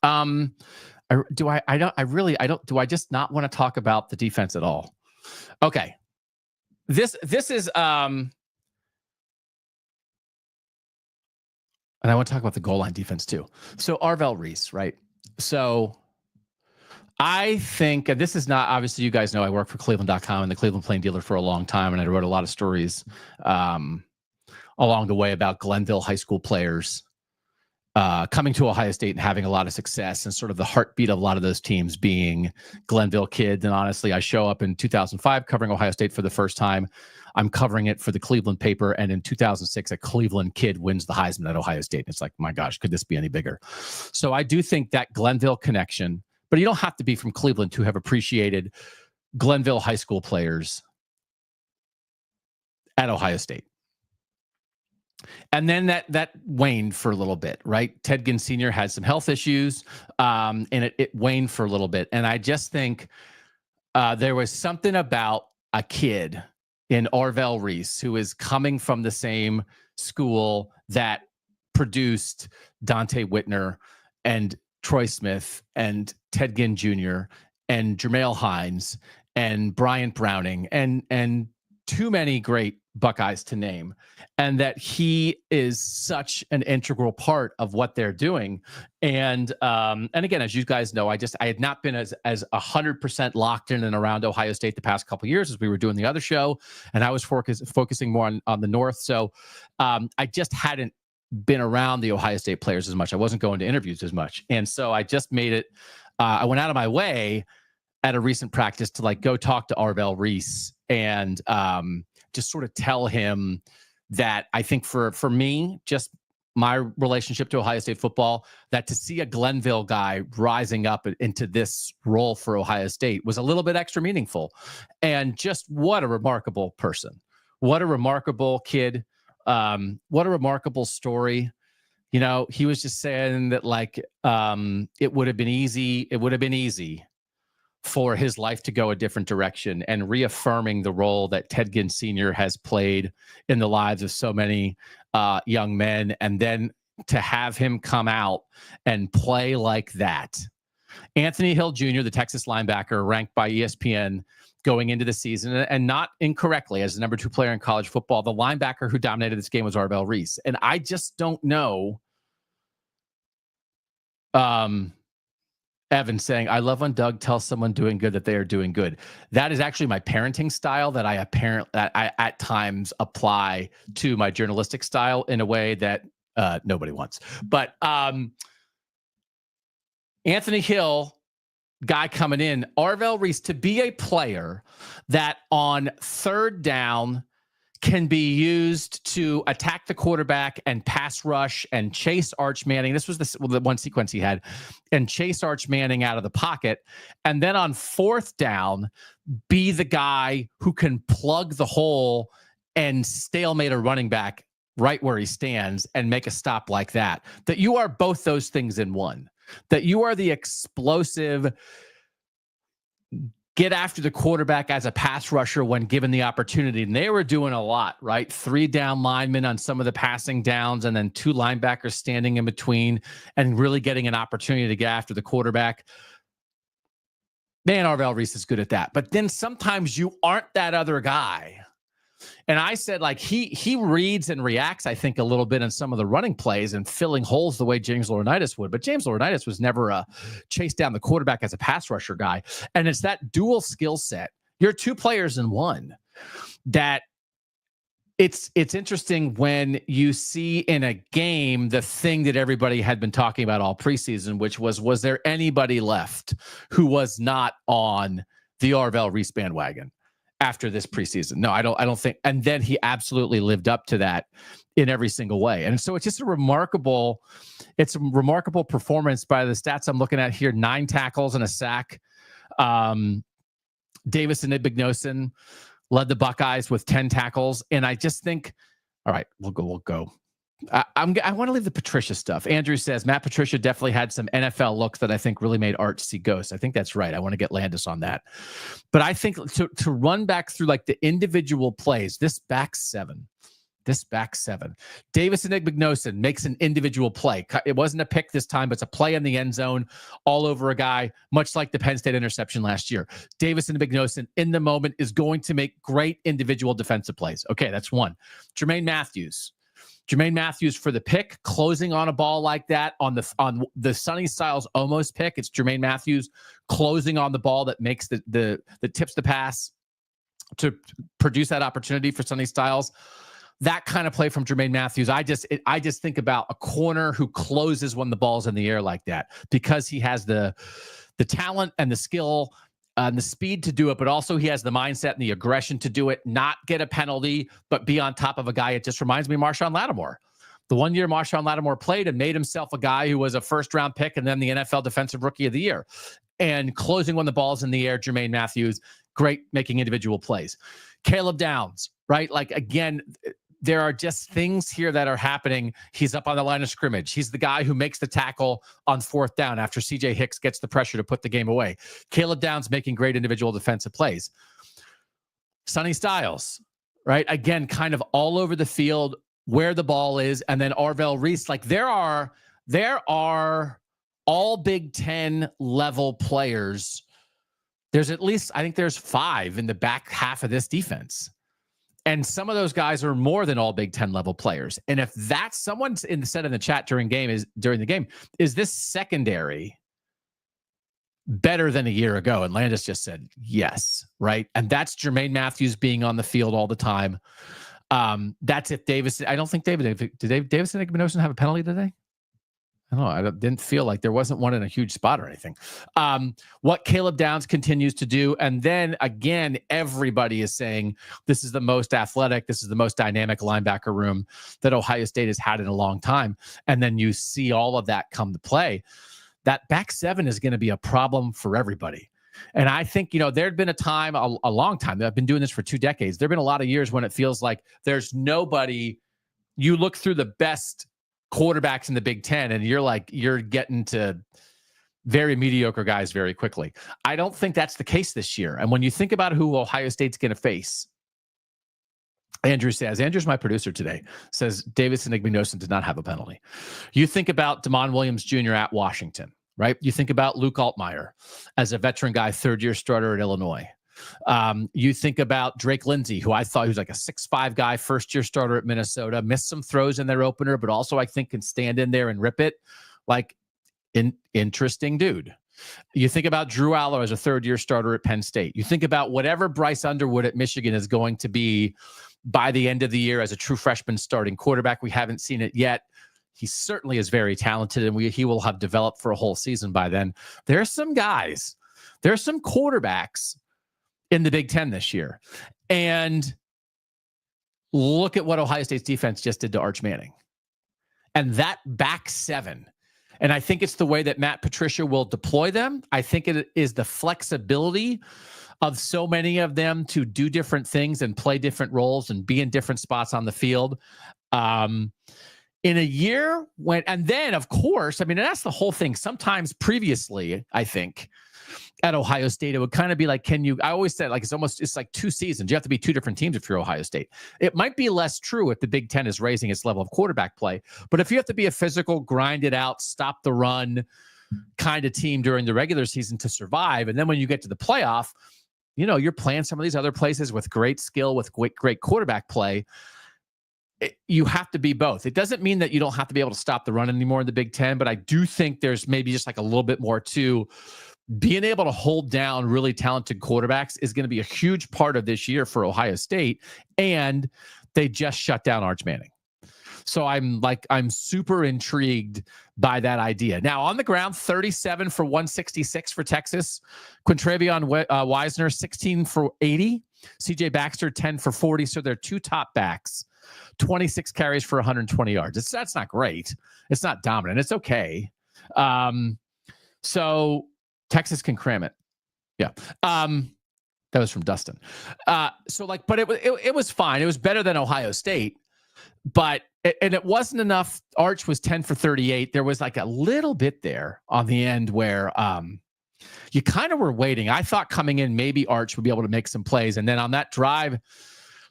Do I just not want to talk about the defense at all? Okay. This is and I want to talk about the goal line defense too. So Arvell Reese, right? So I think, and this is not, obviously you guys know I work for Cleveland.com and the Cleveland Plain Dealer for a long time. And I wrote a lot of stories along the way about Glenville high school players coming to Ohio State and having a lot of success, and sort of the heartbeat of a lot of those teams being Glenville kids. And honestly, I show up in 2005 covering Ohio State for the first time. I'm covering it for the Cleveland paper. And in 2006, a Cleveland kid wins the Heisman at Ohio State. And it's like, my gosh, could this be any bigger? So I do think that Glenville connection, but you don't have to be from Cleveland to have appreciated Glenville high school players at Ohio State. And then that waned for a little bit, right? Ted Ginn Sr. had some health issues, and it waned for a little bit. And I just think there was something about a kid in Arvell Reese who is coming from the same school that produced Dante Whitner and Troy Smith and Ted Ginn Jr. and Jermaine Hines and Bryant Browning and too many great Buckeyes to name, and that he is such an integral part of what they're doing. And again, as you guys know, I had not been as 100% locked in and around Ohio State the past couple of years as we were doing the other show, and I was focusing more on the North. So I just hadn't been around the Ohio State players as much. I wasn't going to interviews as much. And so I just made it, I went out of my way at a recent practice to like go talk to Arvell Reese and just sort of tell him that I think for me, just my relationship to Ohio State football, that to see a Glenville guy rising up into this role for Ohio State was a little bit extra meaningful. And just what a remarkable person. What a remarkable kid. What a remarkable story. You know, he was just saying that like it would have been easy for his life to go a different direction and reaffirming the role that Ted Ginn Sr. has played in the lives of so many young men. And then to have him come out and play like that. Anthony Hill Jr., the Texas linebacker, ranked by ESPN going into the season, and not incorrectly, as the number 2 player in college football. The linebacker who dominated this game was Arvell Reese. And I just don't know. Evan saying, I love when Doug tells someone doing good that they are doing good. That is actually my parenting style that I at times apply to my journalistic style in a way that nobody wants. But Anthony Hill, guy coming in, Arvell Reese, to be a player that on third down can be used to attack the quarterback and pass rush and chase Arch Manning. This was the one sequence he had, and chase Arch Manning out of the pocket. And then on fourth down, be the guy who can plug the hole and stalemate a running back right where he stands and make a stop like that. That you are both those things in one. That you are the explosive, get after the quarterback as a pass rusher when given the opportunity. And they were doing a lot, right? 3 down linemen on some of the passing downs, and then 2 linebackers standing in between and really getting an opportunity to get after the quarterback. Man, Arvell Reese is good at that. But then sometimes you aren't that other guy. And I said, like, he reads and reacts, I think, a little bit in some of the running plays and filling holes the way James Laurinaitis would. But James Laurinaitis was never a chase down the quarterback as a pass rusher guy. And it's that dual skill set. You're 2 players in one. That it's interesting when you see in a game the thing that everybody had been talking about all preseason, which was there anybody left who was not on the Arvell Reese bandwagon after this preseason? No, I don't think. And then he absolutely lived up to that in every single way. And so it's just a remarkable performance by the stats I'm looking at here. 9 tackles and a sack. Davis and Igbinosun led the Buckeyes with 10 tackles. And I just think, all right, we'll go. I want to leave the Patricia stuff. Andrew says Matt Patricia definitely had some NFL looks that I think really made Arch see ghosts. I think that's right. I want to get Landis on that. But I think to run back through like the individual plays, this back seven, Davis and Igbinosun makes an individual play. It wasn't a pick this time, but it's a play in the end zone all over a guy, much like the Penn State interception last year. Davis and Igbinosun in the moment is going to make great individual defensive plays. Okay, that's one. Jermaine Mathews for the pick, closing on a ball like that on the Sonny Styles almost pick. It's Jermaine Mathews closing on the ball that makes the tips the pass to produce that opportunity for Sonny Styles. That kind of play from Jermaine Mathews. I just think about a corner who closes when the ball's in the air like that, because he has the talent and the skill and the speed to do it, but also he has the mindset and the aggression to do it, not get a penalty, but be on top of a guy. It just reminds me of Marshawn Lattimore. The one year Marshawn Lattimore played and made himself a guy who was a first-round pick and then the NFL Defensive Rookie of the Year. And closing when the ball's in the air, Jermaine Mathews, great making individual plays. Caleb Downs, right? Like, again, there are just things here that are happening. He's up on the line of scrimmage. He's the guy who makes the tackle on 4th down after CJ Hicks gets the pressure to put the game away. Caleb Downs making great individual defensive plays. Sonny Styles, right? Again, kind of all over the field where the ball is. And then Arvell Reese, like there are all Big Ten level players. There's at least, I think there's 5 in the back half of this defense. And some of those guys are more than all Big Ten level players. And if that's someone's said in the chat during the game, is this secondary better than a year ago? And Landis just said yes, right? And that's Jermaine Mathews being on the field all the time. That's if Davis. I don't think Davis and Igbinosun have a penalty today. I don't know. I didn't feel like there wasn't one in a huge spot or anything. What Caleb Downs continues to do. And then again, everybody is saying this is the most athletic, this is the most dynamic linebacker room that Ohio State has had in a long time. And then you see all of that come to play. That back 7 is going to be a problem for everybody. And I think, there'd been a time, a long time, I've been doing this for 2 decades. There've been a lot of years when it feels like there's nobody. You look through the best quarterbacks in the Big Ten and you're getting to very mediocre guys very quickly. I don't think that's the case this year. And when you think about who Ohio State's going to face, Andrew's my producer today, says Davidson Igbinosun did not have a penalty. You think about Damon Williams Jr. at Washington, right? You think about Luke Altmaier as a veteran guy, third-year starter at Illinois. You think about Drake Lindsey, who I thought he was like a 6'5" guy, first-year starter at Minnesota, missed some throws in their opener, but also I think can stand in there and rip it. Like, interesting dude. You think about Drew Aller as a third-year starter at Penn State. You think about whatever Bryce Underwood at Michigan is going to be by the end of the year as a true freshman starting quarterback. We haven't seen it yet. He certainly is very talented, and he will have developed for a whole season by then. There's some guys. There's some quarterbacks in the Big Ten this year. And look at what Ohio State's defense just did to Arch Manning. And that back seven. And I think it's the way that Matt Patricia will deploy them. I think it is the flexibility of so many of them to do different things and play different roles and be in different spots on the field. In a year when, and then of course, I mean, that's the whole thing. Sometimes previously, I think at Ohio State, it would kind of be like, I always said, like, it's like 2 seasons. You have to be 2 different teams if you're Ohio State. It might be less true if the Big Ten is raising its level of quarterback play. But if you have to be a physical, grind it out, stop the run kind of team during the regular season to survive, and then when you get to the playoff, you're playing some of these other places with great skill, with great quarterback play. You have to be both. It doesn't mean that you don't have to be able to stop the run anymore in the Big Ten, but I do think there's maybe just like a little bit more to being able to hold down really talented quarterbacks is going to be a huge part of this year for Ohio State. And they just shut down Arch Manning. So I'm super intrigued by that idea. Now on the ground, 37 for 166 for Texas. Quintravion Wisner, 16 for 80. CJ Baxter, 10 for 40. So they're 2 top backs, 26 carries for 120 yards. That's not great. It's not dominant. It's okay. So Texas can cram it. Yeah. That was from Dustin. But it was fine. It was better than Ohio State. But it wasn't enough. Arch was 10 for 38. There was like a little bit there on the end where you kind of were waiting. I thought coming in, maybe Arch would be able to make some plays. And then on that drive,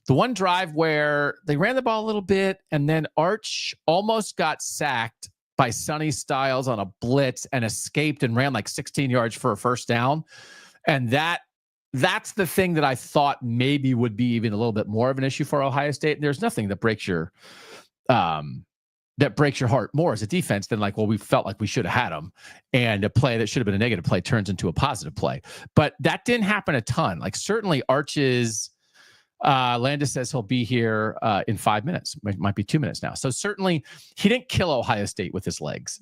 the one drive where they ran the ball a little bit, and then Arch almost got sacked by Sonny Styles on a blitz and escaped and ran like 16 yards for a first down. And that's the thing that I thought maybe would be even a little bit more of an issue for Ohio State. There's nothing that breaks your heart more as a defense than like, well, we felt like we should have had them, and a play that should have been a negative play turns into a positive play. But that didn't happen a ton. Like certainly Arch's Landis says he'll be here in 5 minutes. Might be 2 minutes now. So certainly he didn't kill Ohio State with his legs.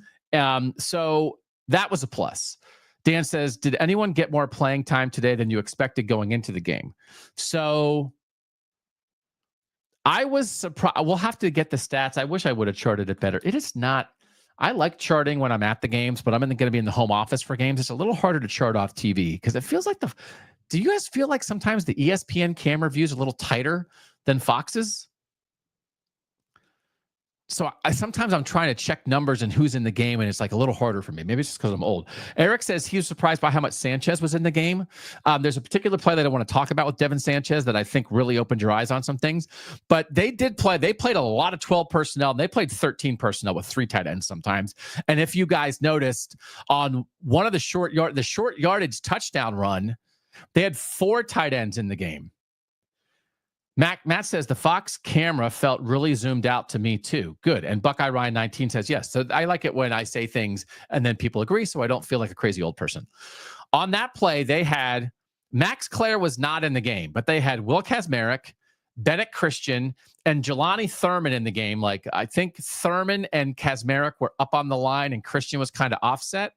So that was a plus. Dan says, did anyone get more playing time today than you expected going into the game? So I was surprised. We'll have to get the stats. I wish I would have charted it better. It is not. I like charting when I'm at the games, but I'm going to be in the home office for games. It's a little harder to chart off TV because it feels like do you guys feel like sometimes the ESPN camera view is a little tighter than Fox's? So sometimes I'm trying to check numbers and who's in the game, and it's like a little harder for me. Maybe it's just because I'm old. Eric says he was surprised by how much Sanchez was in the game. There's a particular play that I want to talk about with Devin Sanchez that I think really opened your eyes on some things. But they did play. They played a lot of 12 personnel. And they played 13 personnel with 3 tight ends sometimes. And if you guys noticed on one of the short yardage touchdown run, they had 4 tight ends in the game. Matt says the Fox camera felt really zoomed out to me too. Good. And Buckeye Ryan 19 says yes. So I like it when I say things and then people agree, so I don't feel like a crazy old person. On that play, they had Max Clare was not in the game, but they had Will Kazmarek, Bennett Christian, and Jelani Thurman in the game. Like I think Thurman and Kazmarek were up on the line and Christian was kind of offset.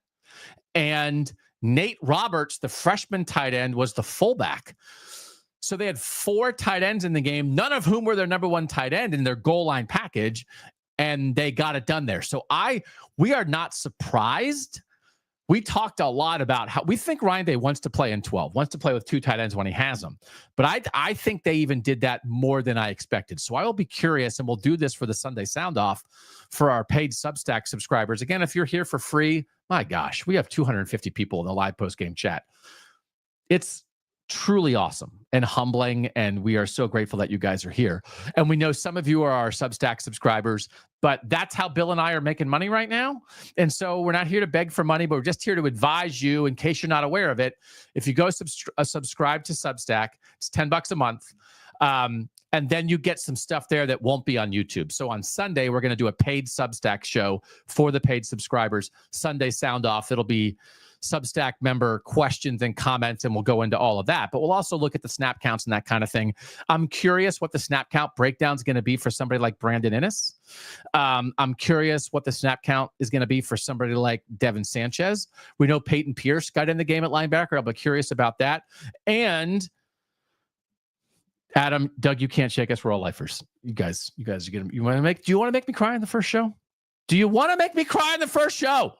And Nate Roberts, the freshman tight end, was the fullback. So they had 4 tight ends in the game, none of whom were their number 1 tight end in their goal line package, and they got it done there. So we are not surprised we talked a lot about how we think Ryan Day wants to play in 12, wants to play with 2 tight ends when he has them. But I think they even did that more than I expected. So I will be curious, and we'll do this for the Sunday Sound Off for our paid Substack subscribers. Again, if you're here for free, my gosh, we have 250 people in the live post-game chat. It's truly awesome and humbling, and we are so grateful that you guys are here. And we know some of you are our Substack subscribers, but that's how Bill and I are making money right now. And so we're not here to beg for money, but we're just here to advise you in case you're not aware of it. If you go subscribe to Substack, it's $10 a month. And then you get some stuff there that won't be on YouTube. So on Sunday, we're going to do a paid Substack show for the paid subscribers. Sunday Sound Off. It'll be Substack member questions and comments, and we'll go into all of that. But we'll also look at the snap counts and that kind of thing. I'm curious what the snap count breakdown is going to be for somebody like Brandon Innes. I'm curious what the snap count is going to be for somebody like Devin Sanchez. We know Peyton Pierce got in the game at linebacker. I'll be curious about that. And Adam, Doug, you can't shake us. We're all lifers. You guys, you want to make? Do you want to make me cry in the first show? Do you want to make me cry in the first show?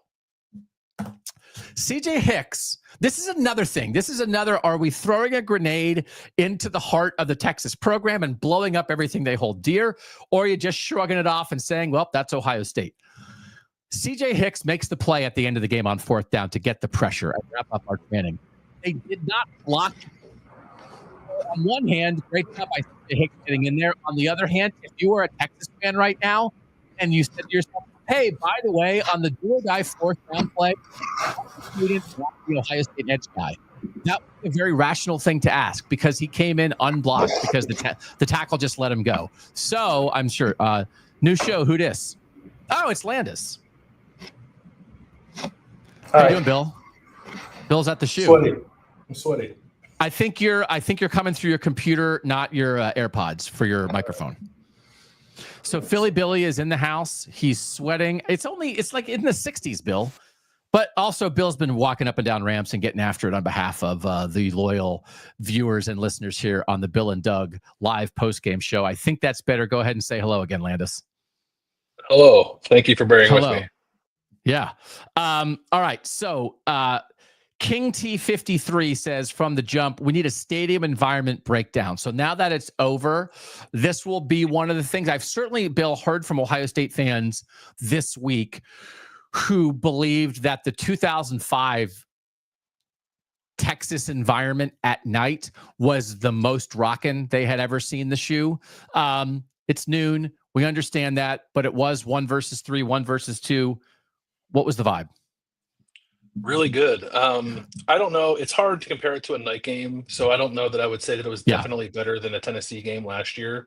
CJ Hicks, this is another thing. This is another, are we throwing a grenade into the heart of the Texas program and blowing up everything they hold dear? Or are you just shrugging it off and saying, well, that's Ohio State? CJ Hicks makes the play at the end of the game on 4th down to get the pressure and wrap up Arch Manning. They did not block. On one hand, great job by CJ Hicks getting in there. On the other hand, if you were a Texas fan right now and you said to yourself, hey, by the way, on the do-or-die 4th down play, you didn't block the Ohio State edge guy. That was a very rational thing to ask because he came in unblocked because the tackle just let him go. So I'm sure. New show, who dis? Oh, it's Landis. How you doing, Bill? Bill's at the shoe. I'm sweaty. I think you're coming through your computer, not your AirPods for your microphone. So Philly Billy is in the house. He's sweating. It's like in the 60s, Bill. But also Bill's been walking up and down ramps and getting after it on behalf of the loyal viewers and listeners here on the Bill and Doug live post-game show. I think that's better. Go ahead and say hello again, Landis. Hello. Thank you for bearing with me. Yeah. All right. So King T53 says from the jump, we need a stadium environment breakdown. So now that it's over, this will be one of the things I've certainly, Bill, heard from Ohio State fans this week who believed that the 2005 Texas environment at night was the most rockin' they had ever seen the shoe. It's noon. We understand that, but it was 1 versus 3, 1 versus 2. What was the vibe? Really good. I don't know. It's hard to compare it to a night game, so I don't know that I would say that it was definitely better than a Tennessee game last year.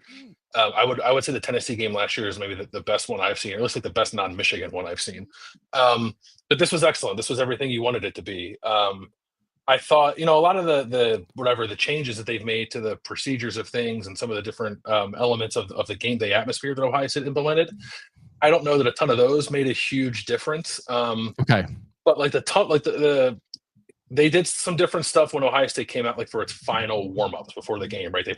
I would say the Tennessee game last year is maybe the best one I've seen. It looks like the best non-Michigan one I've seen. But this was excellent. This was everything you wanted it to be. I thought, a lot of the changes that they've made to the procedures of things and some of the different elements of the game day atmosphere that Ohio State implemented, I don't know that a ton of those made a huge difference. Okay. But they did some different stuff when Ohio State came out, like for its final warm-ups before the game, right? They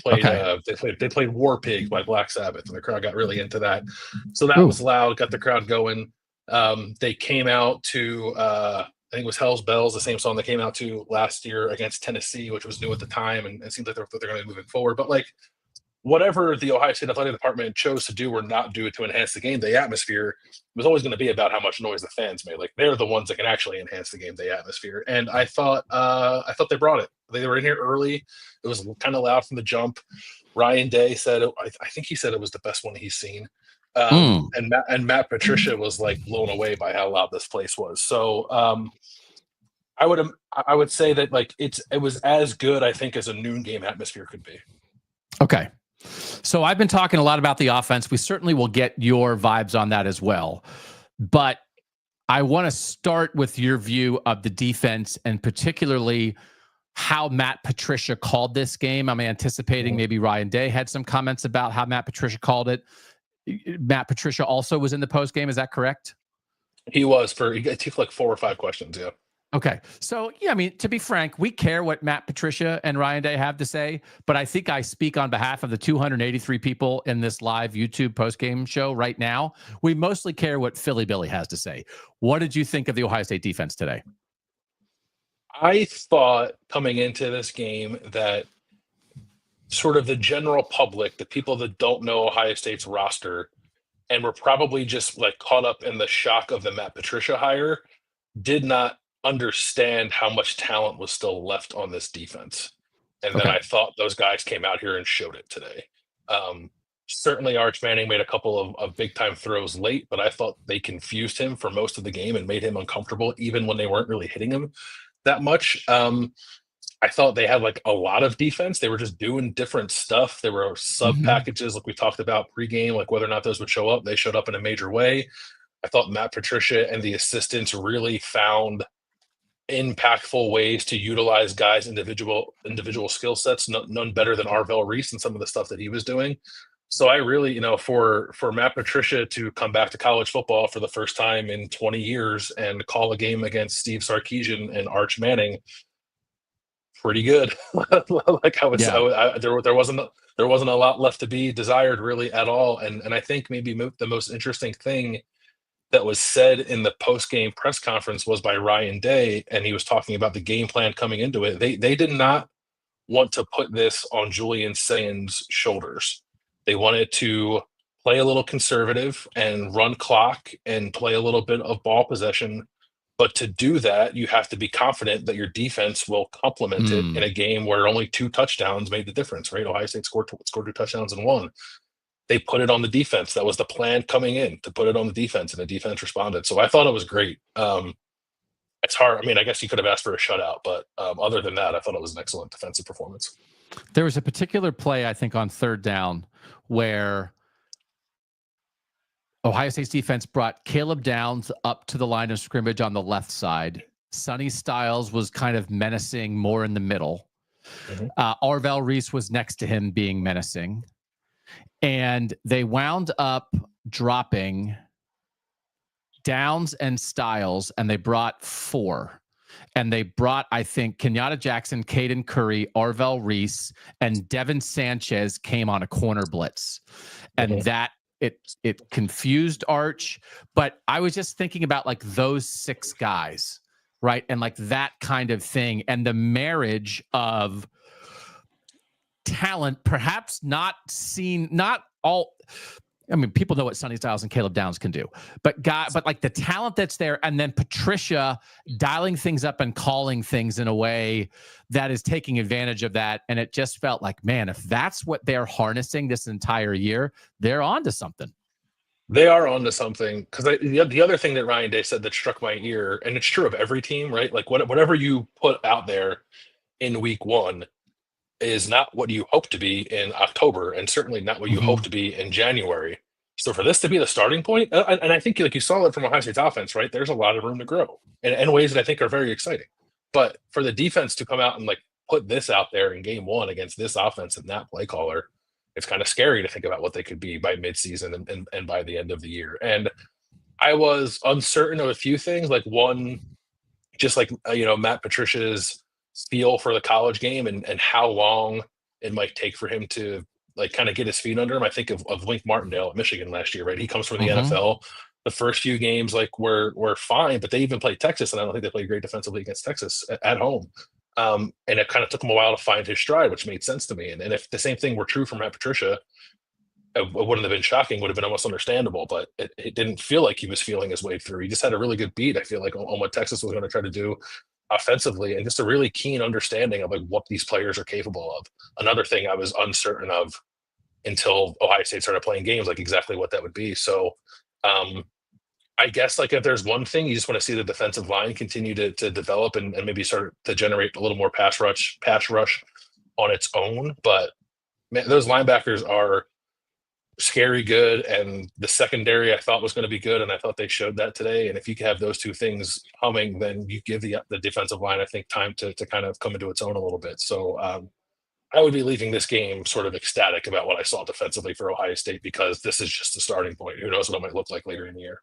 played War Pigs by Black Sabbath, and the crowd got really into that. So that was loud, got the crowd going. They came out to I think it was Hell's Bells, the same song they came out to last year against Tennessee, which was new at the time, and it seems like they're going to be moving forward. But whatever the Ohio State Athletic Department chose to do or not do to enhance the game day atmosphere was always going to be about how much noise the fans made. They're the ones that can actually enhance the game day atmosphere. And I thought they brought it. They were in here early. It was kind of loud from the jump. Ryan Day said, I think he said it was the best one he's seen. And Matt Patricia was blown away by how loud this place was. So I would say that it was as good, I think, as a noon game atmosphere could be. Okay. So I've been talking a lot about the offense. We certainly will get your vibes on that as well. But I want to start with your view of the defense and particularly how Matt Patricia called this game. I'm anticipating maybe Ryan Day had some comments about how Matt Patricia called it. Matt Patricia also was in the post game. Is that correct? He was he took 4 or 5 questions. Yeah. Okay. So, to be frank, we care what Matt Patricia and Ryan Day have to say, but I think I speak on behalf of the 283 people in this live YouTube postgame show right now. We mostly care what Philly Billy has to say. What did you think of the Ohio State defense today? I thought coming into this game that sort of the general public, the people that don't know Ohio State's roster, and were probably just like caught up in the shock of the Matt Patricia hire, did not understand how much talent was still left on this defense. And then I thought those guys came out here and showed it today. Certainly Arch Manning made a couple of big time throws late, but I thought they confused him for most of the game and made him uncomfortable, even when they weren't really hitting him that much. I thought they had like a lot of defense. They were just doing different stuff. There were sub packages, like we talked about pregame, like whether or not those would show up. They showed up in a major way. I thought Matt Patricia and the assistants really found impactful ways to utilize guys' individual skill sets. None better than Arvell Reese and some of the stuff that he was doing. So I really, for Matt Patricia to come back to college football for the first time in 20 years and call a game against Steve Sarkisian and Arch Manning, pretty good. Like there wasn't a lot left to be desired really at all. And I think maybe the most interesting thing that was said in the post-game press conference was by Ryan Day, and he was talking about the game plan coming into it. They did not want to put this on Julian Sayin's shoulders. They wanted to play a little conservative and run clock and play a little bit of ball possession. But to do that, you have to be confident that your defense will complement it in a game where only 2 touchdowns made the difference, right? Ohio State scored 2 touchdowns and won. They put it on the defense. That was the plan coming in, to put it on the defense, and the defense responded. So I thought it was great. It's hard. I mean, I guess you could have asked for a shutout, but other than that, I thought it was an excellent defensive performance. There was a particular play, I think, on 3rd down where Ohio State's defense brought Caleb Downs up to the line of scrimmage on the left side. Sonny Styles was kind of menacing more in the middle. Arvell Reese was next to him being menacing. And they wound up dropping Downs and Styles, and they brought 4. And they brought, I think, Kenyatta Jackson, Caden Curry, Arvell Reese, and Devin Sanchez came on a corner blitz. And that it confused Arch. But I was just thinking about like those 6 guys, right? And like that kind of thing. And the marriage of talent, perhaps not seen, not all. I mean, people know what Sonny Styles and Caleb Downs can do, but like the talent that's there, and then Patricia dialing things up and calling things in a way that is taking advantage of that. And it just felt like, man, if that's what they're harnessing this entire year, they're on to something. They are on to something. Because the other thing that Ryan Day said that struck my ear, and it's true of every team, right? Like whatever you put out there in week 1 is not what you hope to be in October, and certainly not what you hope to be in January. So for this to be the starting point, and I think like you saw it from Ohio State's offense, right? There's a lot of room to grow in ways that I think are very exciting. But for the defense to come out and like put this out there in game 1 against this offense and that play caller, it's kind of scary to think about what they could be by midseason and by the end of the year. And I was uncertain of a few things. Like one, just like Matt Patricia's feel for the college game and how long it might take for him to like kind of get his feet under him. I think of Wink Martindale at Michigan last year, right? He comes from the NFL. The first few games like were fine, but they even played Texas, and I don't think they played great defensively against Texas at home. And it kind of took him a while to find his stride, which made sense to me. And if the same thing were true for Matt Patricia, it wouldn't have been shocking, would have been almost understandable, but it didn't feel like he was feeling his way through. He just had a really good beat, I feel like, on what Texas was going to try to do offensively, and just a really keen understanding of like what these players are capable of. Another thing I was uncertain of until Ohio State started playing games, like exactly what that would be. So I guess like if there's one thing, you just want to see the defensive line continue to develop and maybe start to generate a little more pass rush on its own. But man, those linebackers are scary good, and the secondary I thought was going to be good, and I thought they showed that today. And if you can have those 2 things humming, then you give the defensive line, I think, time to kind of come into its own a little bit. So I would be leaving this game sort of ecstatic about what I saw defensively for Ohio State, because this is just the starting point. Who knows what it might look like later in the year.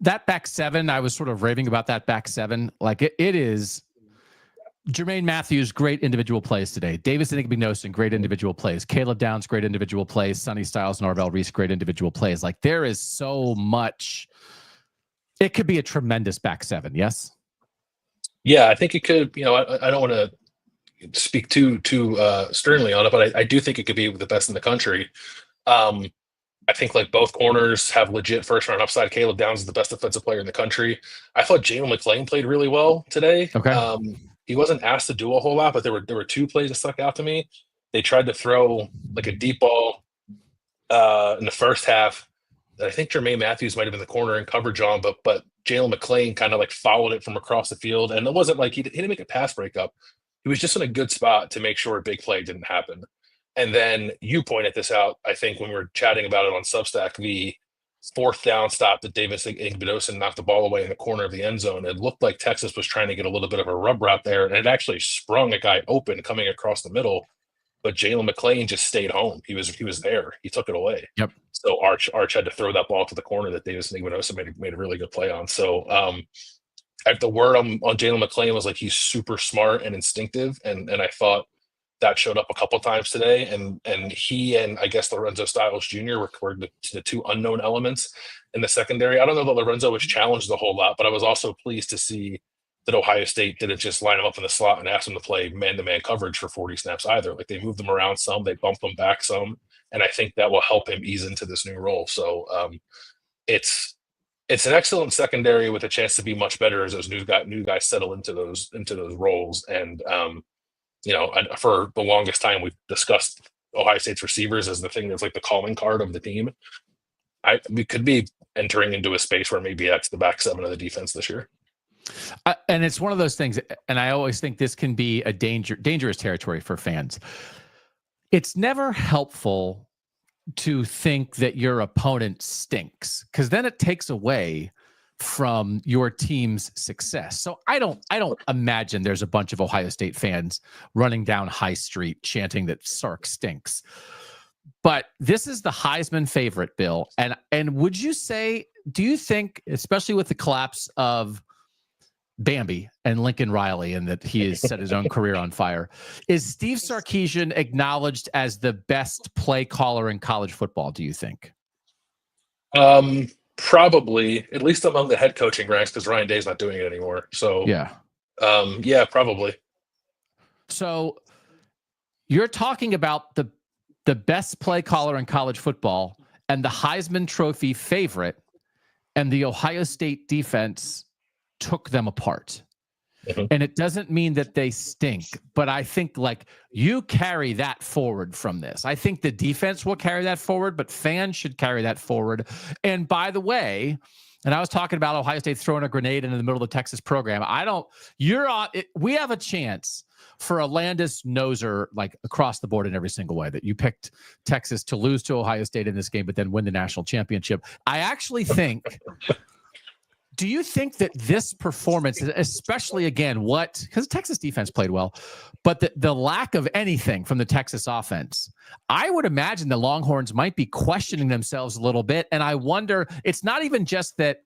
That back 7, I was sort of raving about that back 7. Like it is Jermaine Mathews, great individual plays today. Davis Inigbe-Nosen, great individual plays. Caleb Downs, great individual plays. Sonny Styles and Arvell Reese, great individual plays. Like there is so much. It could be a tremendous back 7. Yes. Yeah, I think it could. I don't want to speak too sternly on it, but I do think it could be the best in the country. Um, I think like both corners have legit first round upside. Caleb Downs is the best defensive player in the country. I thought Jalen McClain played really well today. Okay. He wasn't asked to do a whole lot, but there were two plays that stuck out to me. They tried to throw like a deep ball in the first half that I think Jermaine Mathews might have been the corner in coverage on, but Jalen McClain kind of like followed it from across the field, and it wasn't like he didn't make a pass breakup. He was just in a good spot to make sure a big play didn't happen. And then you pointed this out, I think, when we were chatting about it on Substack, the fourth down stop that Davis Igbedosin knocked the ball away in the corner of the end zone. It looked like Texas was trying to get a little bit of a rub route there, and it actually sprung a guy open coming across the middle. But Jalen McClain just stayed home. He was there. He took it away. Yep. So Arch had to throw that ball to the corner that Davis Igbedosin made a really good play on. So the word on Jalen McClain was like he's super smart and instinctive, and I thought that showed up a couple times today. And he and I guess Lorenzo Styles Jr. were the two unknown elements in the secondary. I don't know that Lorenzo was challenged a whole lot, but I was also pleased to see that Ohio State didn't just line him up in the slot and ask him to play man-to-man coverage for 40 snaps either. Like they moved him around some, they bumped him back some, and I think that will help him ease into this new role. So it's an excellent secondary with a chance to be much better as those new guys settle into those roles. And for the longest time we've discussed Ohio State's receivers as the thing that's like the calling card of the team. We could be entering into a space where maybe that's the back seven of the defense this year. And it's one of those things, and I always think this can be a dangerous territory for fans. It's never helpful to think that your opponent stinks, because then it takes away from your team's success. So I don't imagine there's a bunch of Ohio State fans running down High Street chanting that Sark stinks. But this is the Heisman favorite, Bill. And would you say, do you think, especially with the collapse of Bambi and Lincoln Riley, and that he has set his own career on fire, is Steve Sarkisian acknowledged as the best play caller in college football, do you think? Probably, at least among the head coaching ranks, because Ryan Day's not doing it anymore. So yeah, probably. So you're talking about the best play caller in college football and the Heisman Trophy favorite, and the Ohio State defense took them apart. Mm-hmm. And it doesn't mean that they stink, but I think like you carry that forward from this. I think the defense will carry that forward, but fans should carry that forward. And by the way, and I was talking about Ohio State throwing a grenade into the middle of the Texas program. We have a chance for a Landis noser like across the board in every single way, that you picked Texas to lose to Ohio State in this game, but then win the national championship. I actually think do you think that this performance, especially again, because Texas defense played well, but the lack of anything from the Texas offense, I would imagine the Longhorns might be questioning themselves a little bit. And I wonder, it's not even just that,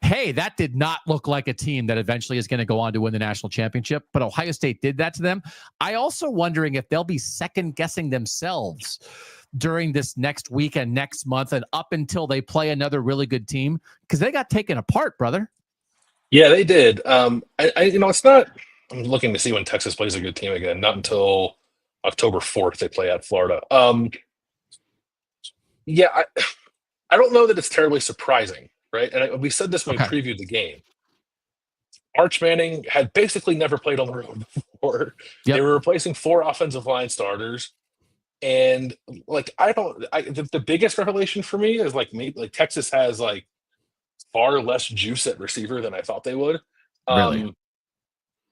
hey, that did not look like a team that eventually is going to go on to win the national championship, but Ohio State did that to them. I also wondering if they'll be second guessing themselves during this next week and next month and up until they play another really good team, because they got taken apart, brother. Yeah, they did. It's not, I'm looking to see when Texas plays a good team again, not until October 4th, they play at Florida. I don't know that it's terribly surprising, right? And we said this when we previewed the game. Arch Manning had basically never played on the road before. Yep. They were replacing 4 offensive line starters. And like, the biggest revelation for me is like maybe like Texas has like far less juice at receiver than I thought they would. Really?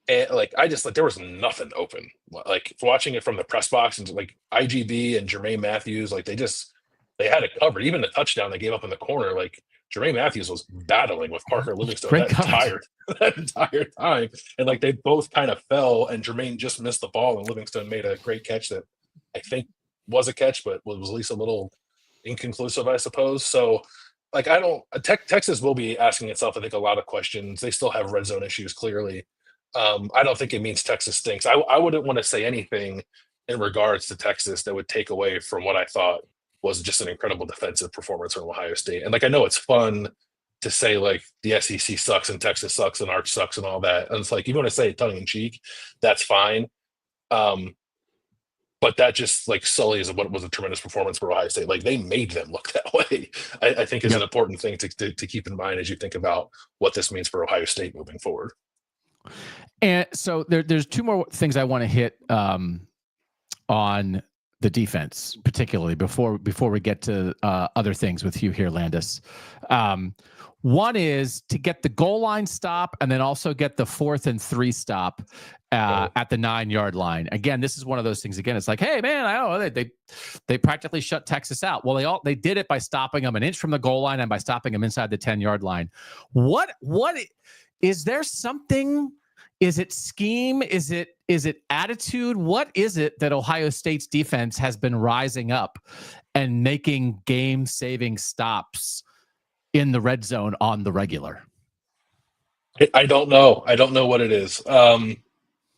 And like, there was nothing open. Like watching it from the press box, and like IGB and Jermaine Mathews, like they had it covered. Even the touchdown they gave up in the corner, like Jermaine Mathews was battling with Parker Livingston that entire time. And like they both kind of fell, and Jermaine just missed the ball, and Livingston made a great catch that I think was a catch, but was at least a little inconclusive, I suppose. So like, Texas will be asking itself, I think, a lot of questions. They still have red zone issues, clearly. I don't think it means Texas stinks. I wouldn't want to say anything in regards to Texas that would take away from what I thought was just an incredible defensive performance from Ohio State. And like, I know it's fun to say like the SEC sucks and Texas sucks and Arch sucks and all that. And it's like, you want to say it tongue in cheek, that's fine. But that just like sullies what was a tremendous performance for Ohio State. Like they made them look that way. I think is an important thing to keep in mind as you think about what this means for Ohio State moving forward. And so there's two more things I want to hit on the defense, particularly before we get to other things with you here, Landis. One is to get the goal line stop and then also get the 4th and 3 stop at the 9-yard line. Again, this is one of those things. Again, it's like, hey man, I know they practically shut Texas out. Well, they did it by stopping them an inch from the goal line and by stopping them inside the 10-yard line. What is there something? Is it scheme? Is it attitude? What is it that Ohio State's defense has been rising up and making game-saving stops in the red zone on the regular? I don't know. I don't know what it is.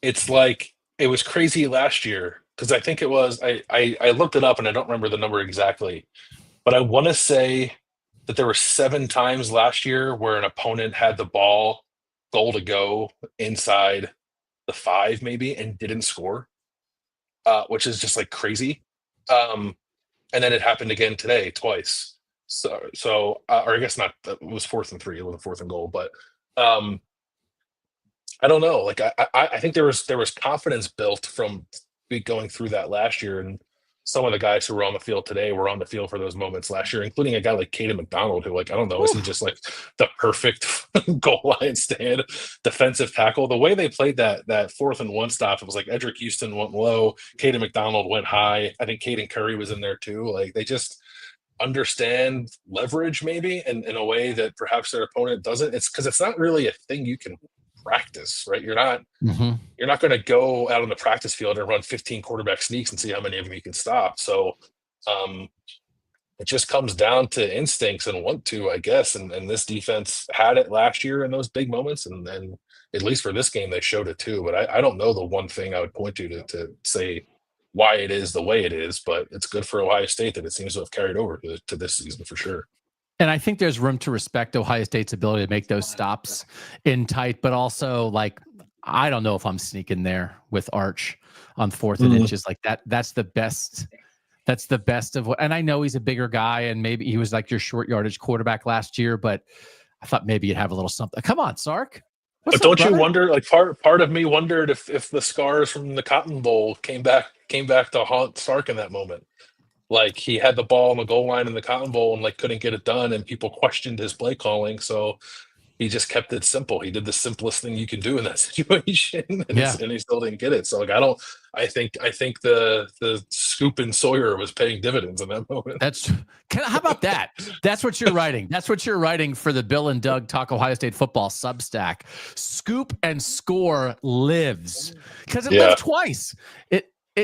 It's like it was crazy last year because I think it was. I looked it up and I don't remember the number exactly, but I want to say that there were 7 times last year where an opponent had the ball goal to go inside the 5 maybe and didn't score, which is just like crazy. And then it happened again today twice. So or I guess not. It was 4th and 3. It was a 4th and goal, but I don't know. Like I think there was confidence built from going through that last year, and some of the guys who were on the field today were on the field for those moments last year, including a guy like Caden McDonald, who, like, I don't know, is he just like the perfect goal line stand defensive tackle? The way they played that 4th and 1 stop, it was like Edric Houston went low, Caden McDonald went high. I think Caden Curry was in there too. Like they just understand leverage maybe in a way that perhaps their opponent doesn't. It's because it's not really a thing you can practice, right? You're not going to go out on the practice field and run 15 quarterback sneaks and see how many of them you can stop. So it just comes down to instincts and want to, I guess. And this defense had it last year in those big moments, and at least for this game they showed it too. But I don't know the one thing I would point to say why it is the way it is, but it's good for Ohio State that it seems to have carried over to this season for sure. And I think there's room to respect Ohio State's ability to make those stops in tight, but also, like, I don't know if I'm sneaking there with Arch on 4th and inches like that. That's the best. That's the best of what. And I know he's a bigger guy, and maybe he was like your short yardage quarterback last year, but I thought maybe you'd have a little something. Come on, Sark. But don't you wonder? Like part of me wondered if the scars from the Cotton Bowl came back to haunt Sark in that moment. Like he had the ball on the goal line in the Cotton Bowl and like couldn't get it done, and people questioned his play calling. So he just kept it simple. He did the simplest thing you can do in that situation, and he still didn't get it. So like I think the scoop and Sawyer was paying dividends in that moment. How about that? That's what you're writing. That's what you're writing for the Bill and Doug Talk Ohio State Football Substack. Scoop and score lives because it lived twice.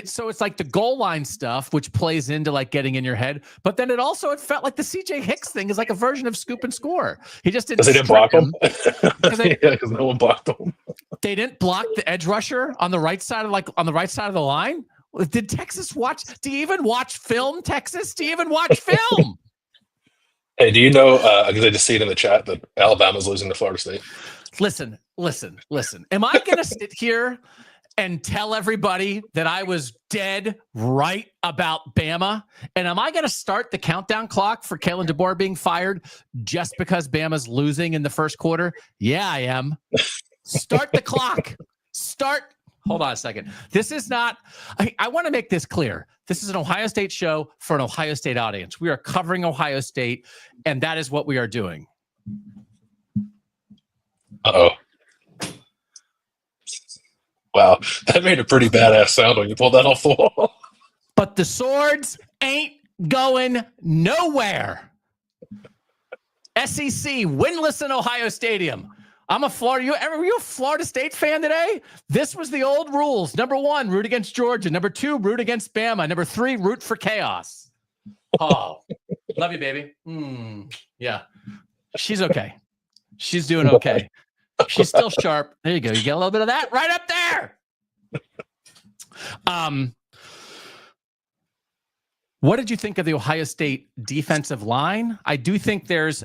So it's like the goal line stuff, which plays into like getting in your head, but then it felt like the CJ Hicks thing is like a version of scoop and score. He just didn't. Because they didn't block him. Because no one blocked him. They didn't block the edge rusher on the right side of the line. Did Texas watch? Do you even watch film, Texas? Do you even watch film? Hey, do you know? Because I just see it in the chat that Alabama's losing to Florida State. Listen. Am I going to sit here and tell everybody that I was dead right about Bama? And am I going to start the countdown clock for Kalen DeBoer being fired just because Bama's losing in the first quarter? Yeah, I am. Start the clock. Hold on a second. This is not, I want to make this clear. This is an Ohio State show for an Ohio State audience. We are covering Ohio State, and that is what we are doing. Uh-oh. Wow, that made a pretty badass sound when you pulled that off the wall. But the swords ain't going nowhere. SEC winless in Ohio Stadium. I'm a Florida. Were you a Florida State fan today? This was the old rules. Number 1, root against Georgia. Number 2, root against Bama. Number 3, root for chaos. Oh, love you, baby. Yeah, she's okay. She's doing okay. She's still sharp. There you go. You get a little bit of that right up there. What did you think of the Ohio State defensive line? I do think there's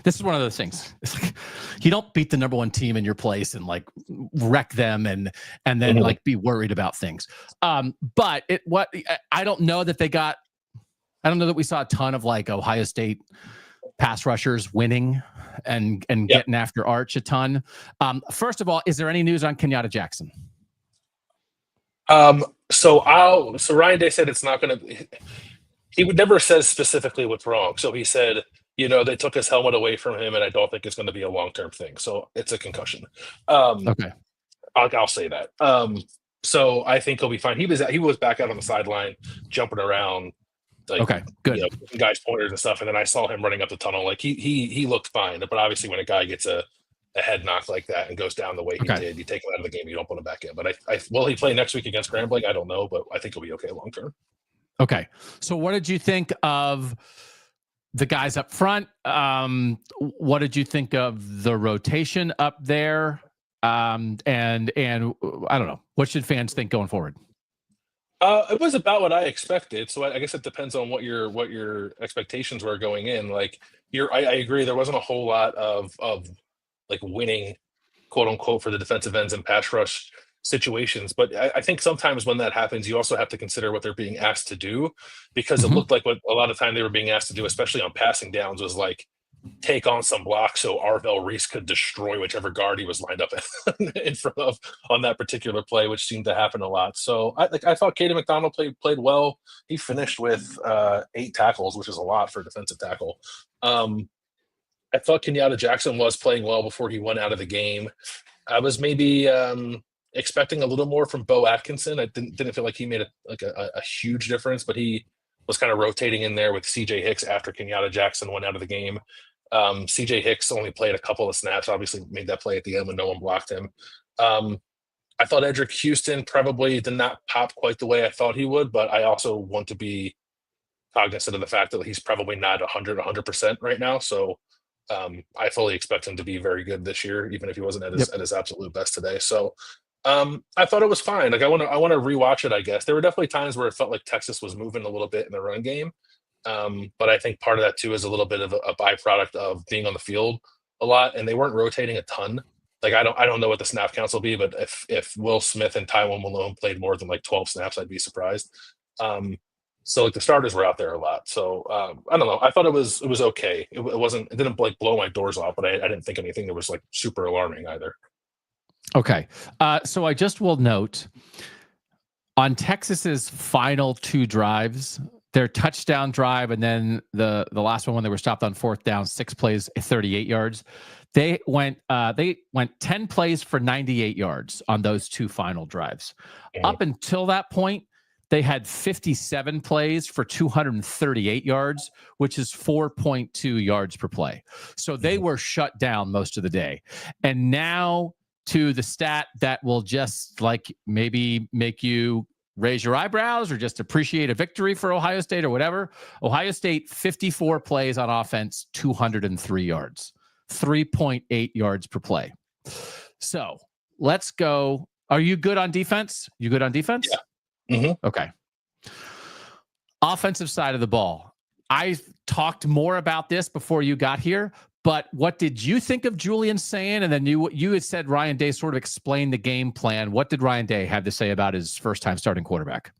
this is one of those things. It's like you don't beat the number one team in your place and like wreck them and then like be worried about things. But I don't know that we saw a ton of like Ohio State pass rushers winning and getting after Arch a ton. First of all, is there any news on Kenyatta Jackson? So Ryan Day said it's not going to. He would never says specifically what's wrong. So he said, they took his helmet away from him, and I don't think it's going to be a long-term thing. So it's a concussion. Okay, I'll say that. So I think he'll be fine. He was back out on the sideline, jumping around. Like, okay, good. Guys pointers and stuff, and then I saw him running up the tunnel. Like he looked fine, but obviously when a guy gets a head knock like that and goes down the way he did, you take him out of the game. You don't put him back in. But will he play next week against Grambling? I don't know, but I think he'll be okay long term. Okay. So what did you think of the guys up front? What did you think of the rotation up there? And I don't know. What should fans think going forward? It was about what I expected. So I guess it depends on what your expectations were going in. Like I agree. There wasn't a whole lot of like winning, quote unquote, for the defensive ends and pass rush situations. But I think sometimes when that happens, you also have to consider what they're being asked to do, because it looked like what a lot of time they were being asked to do, especially on passing downs, was like take on some blocks so Arvell Reese could destroy whichever guard he was lined up in front of on that particular play, which seemed to happen a lot. So I thought Caden McDonald played well. He finished with 8 tackles, which is a lot for a defensive tackle. I thought Kenyatta Jackson was playing well before he went out of the game. I was maybe expecting a little more from Bo Atkinson. I didn't feel like he made a huge difference, but he was kind of rotating in there with CJ Hicks after Kenyatta Jackson went out of the game. CJ Hicks only played a couple of snaps, obviously made that play at the end when no one blocked him. I thought Edric Houston probably did not pop quite the way I thought he would, but I also want to be cognizant of the fact that he's probably not 100% right now. So I fully expect him to be very good this year, even if he wasn't at his absolute best today. So I thought it was fine. Like I want to rewatch it, I guess. There were definitely times where it felt like Texas was moving a little bit in the run game. But I think part of that too is a little bit of a byproduct of being on the field a lot, and they weren't rotating a ton. Like I don't know what the snap counts will be, but if Will Smith and Tywone Malone played more than like 12 snaps, I'd be surprised. So like the starters were out there a lot. So I don't know. I thought it was okay. It didn't like blow my doors off, but I didn't think anything that was like super alarming either. Okay. So I just will note on Texas's final 2 drives, their touchdown drive and then the last one when they were stopped on 4th down, 6 plays, 38 yards. They went 10 plays for 98 yards on those 2 final drives. Up until that point, they had 57 plays for 238 yards, which is 4.2 yards per play. So they were shut down most of the day. And now to the stat that will just like maybe make you raise your eyebrows or just appreciate a victory for Ohio State or whatever. Ohio State, 54 plays on offense, 203 yards, 3.8 yards per play. So let's go. Are you good on defense? You good on defense? Yeah. Mm-hmm. Okay. Offensive side of the ball. I talked more about this before you got here, but what did you think of Julian Sayin? And then you had said Ryan Day sort of explained the game plan. What did Ryan Day have to say about his first time starting quarterback?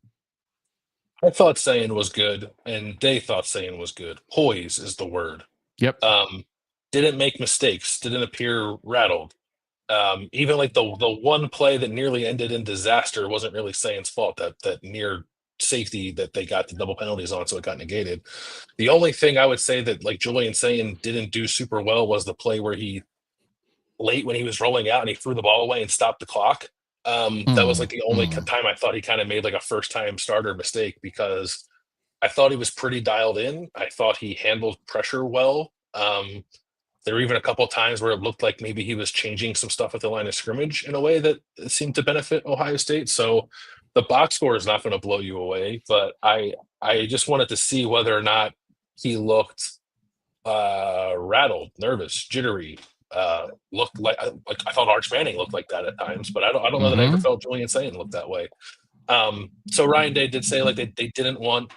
I thought Sayin was good, and Day thought Sayin was good. Poise is the word. Yep. Didn't make mistakes. Didn't appear rattled. Even like the one play that nearly ended in disaster wasn't really Sayin's fault. That near safety that they got the double penalties on, so it got negated. The only thing I would say that like Julian Sayin didn't do super well was the play where he late when he was rolling out and he threw the ball away and stopped the clock. That was like the only time I thought he kind of made like a first time starter mistake, because I thought he was pretty dialed in. I thought he handled pressure well. There were even a couple of times where it looked like maybe he was changing some stuff at the line of scrimmage in a way that seemed to benefit Ohio State. So the box score is not going to blow you away, but I just wanted to see whether or not he looked rattled, nervous, jittery. Looked like I thought Arch Manning looked like that at times, but I don't know that I ever felt Julian Sayin looked that way. So Ryan Day did say like they didn't want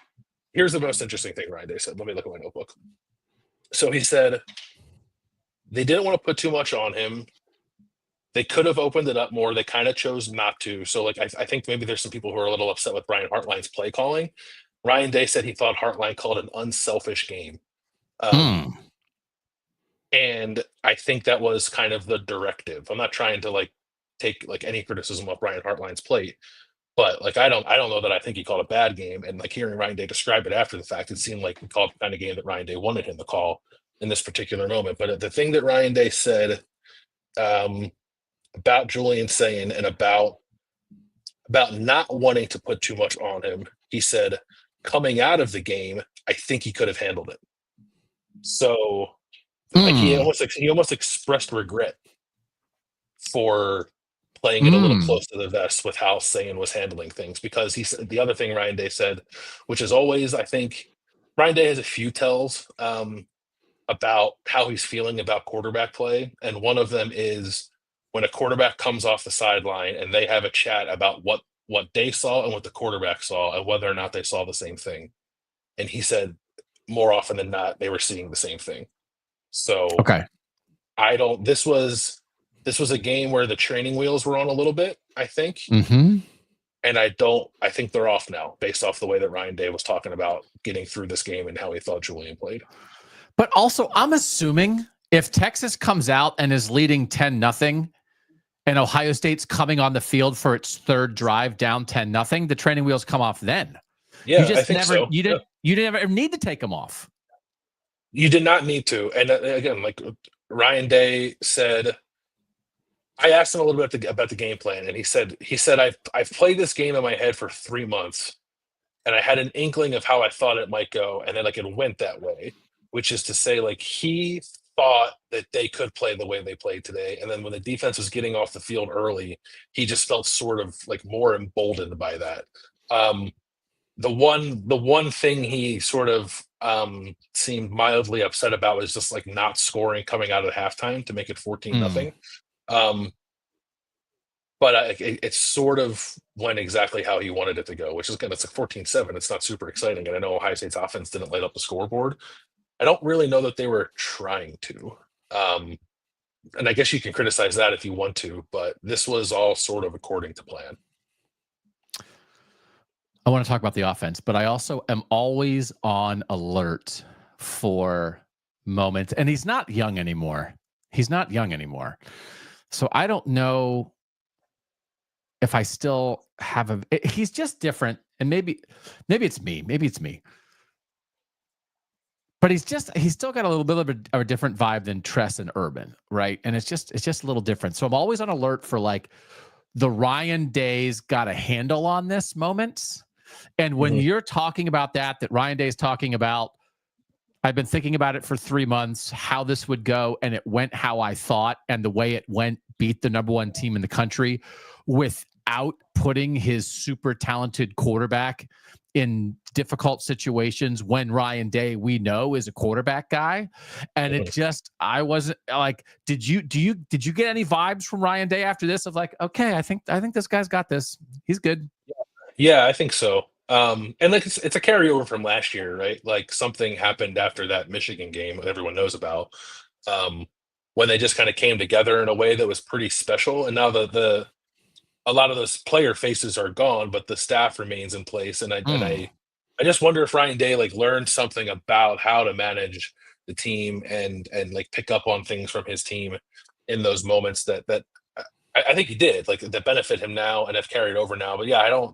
here's the most interesting thing Ryan Day said. Let me look at my notebook. So he said they didn't want to put too much on him. They could have opened it up more. They kind of chose not to. So, like, I think maybe there's some people who are a little upset with Brian Hartline's play calling. Ryan Day said he thought Hartline called an unselfish game. And I think that was kind of the directive. I'm not trying to like take like any criticism of Brian Hartline's plate, but like I don't know that I think he called a bad game. And like hearing Ryan Day describe it after the fact, it seemed like he called the kind of game that Ryan Day wanted him to call in this particular moment. But the thing that Ryan Day said about Julian Sayin and about not wanting to put too much on him, he said, coming out of the game, I think he could have handled it. So like he almost expressed regret for playing it a little close to the vest with how Sayin was handling things, because he said the other thing Ryan Day said, which is always, I think Ryan Day has a few tells about how he's feeling about quarterback play. And one of them is when a quarterback comes off the sideline and they have a chat about what they saw and what the quarterback saw and whether or not they saw the same thing. And he said more often than not, they were seeing the same thing. So okay. This was a game where the training wheels were on a little bit, I think. Mm-hmm. And I think they're off now based off the way that Ryan Day was talking about getting through this game and how he thought Julian played. But also, I'm assuming if Texas comes out and is leading 10-0 and Ohio State's coming on the field for its third drive down 10-0, the training wheels come off then. Yeah, you just I think never, so. You didn't ever need to take them off. You did not need to. And again, like Ryan Day said, I asked him a little bit about the game plan, and he said I've played this game in my head for 3 months, and I had an inkling of how I thought it might go, and then like it went that way, which is to say, like he thought that they could play the way they played today, and then when the defense was getting off the field early, he just felt sort of like more emboldened by that. The one thing he sort of seemed mildly upset about was just like not scoring coming out of halftime to make it 14-0. But it sort of went exactly how he wanted it to go, which is again, it's like 14-7. It's not super exciting. And I know Ohio State's offense didn't light up the scoreboard. I don't really know that they were trying to. And I guess you can criticize that if you want to, but this was all sort of according to plan. I want to talk about the offense, but I also am always on alert for moments. And he's not young anymore. So I don't know if I still have he's just different. And maybe it's me. But he's still got a little bit of a different vibe than Tress and Urban, right? And it's just a little different. So I'm always on alert for like the Ryan Day's got a handle on this moments. And when you're talking about that Ryan Day is talking about, I've been thinking about it for 3 months, how this would go, and it went how I thought, and the way it went beat the number one team in the country without putting his super talented quarterback in difficult situations when Ryan Day, we know, is a quarterback guy. And it just, I wasn't like, did you get any vibes from Ryan Day after this of like, okay, I think this guy's got this. He's good. Yeah, I think so. And like it's a carryover from last year, right? Like something happened after that Michigan game that everyone knows about, when they just kind of came together in a way that was pretty special. And now a lot of those player faces are gone, but the staff remains in place. And I just wonder if Ryan Day like learned something about how to manage the team and like pick up on things from his team in those moments that I think he did, like that benefit him now and have carried over now. But yeah,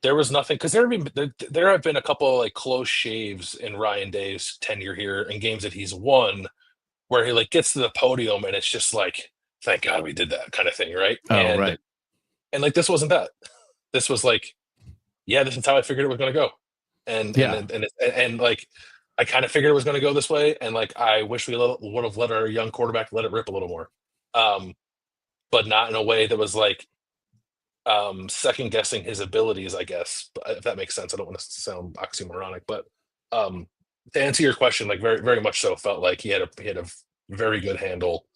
there was nothing, because there have been a couple of like close shaves in Ryan Day's tenure here in games that he's won where he like gets to the podium and it's just like, thank God we did that kind of thing, right? Right. And like this wasn't that. This was like, yeah, this is how I figured it was going to go, and like I kind of figured it was going to go this way, and like I wish we would have let our young quarterback let it rip a little more, but not in a way that was like second guessing his abilities, I guess, if that makes sense. I don't want to sound oxymoronic, but to answer your question, like very, very much so, felt like he had a very good handle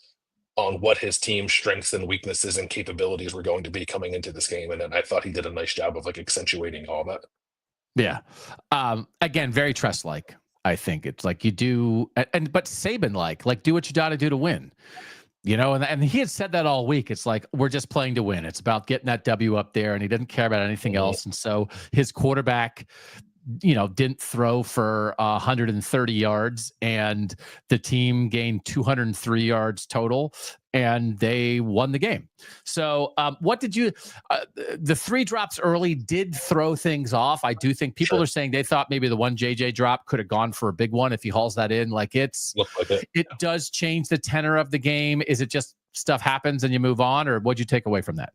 on what his team's strengths and weaknesses and capabilities were going to be coming into this game, and then I thought he did a nice job of like accentuating all that. Yeah. Again, very trust-like. I think it's like you do, but Saban-like do what you got to do to win. And he had said that all week. It's like, we're just playing to win. It's about getting that W up there, and he didn't care about anything else. And so his quarterback, didn't throw for 130 yards, and the team gained 203 yards total, and they won the game. So what did you, the 3 drops early did throw things off. I do think people are saying they thought maybe the one JJ drop could have gone for a big one if he hauls that in. It does change the tenor of the game. Is it just stuff happens and you move on, or what'd you take away from that?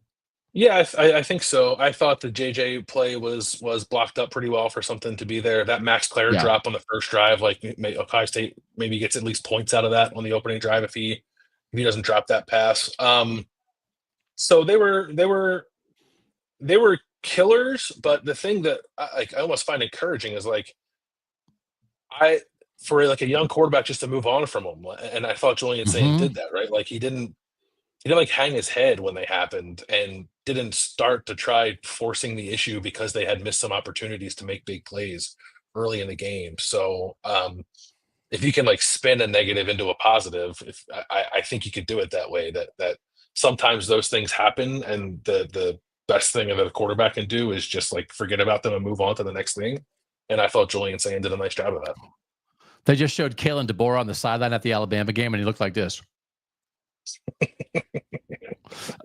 Yeah, I think so. I thought the JJ play was blocked up pretty well for something to be there. That Max Clare drop on the first drive, Ohio State maybe gets at least points out of that on the opening drive if he doesn't drop that pass. So they were killers, but the thing that I almost find encouraging is for a young quarterback just to move on from them, and I thought Julian Sayin did that, right? He didn't hang his head when they happened, and didn't start to try forcing the issue because they had missed some opportunities to make big plays early in the game. So if you can spin a negative into a positive, I think you could do it that way, that sometimes those things happen, and the best thing that a quarterback can do is just forget about them and move on to the next thing. And I thought Julian Sayin did a nice job of that. They just showed Kalen DeBoer on the sideline at the Alabama game, and he looked like this.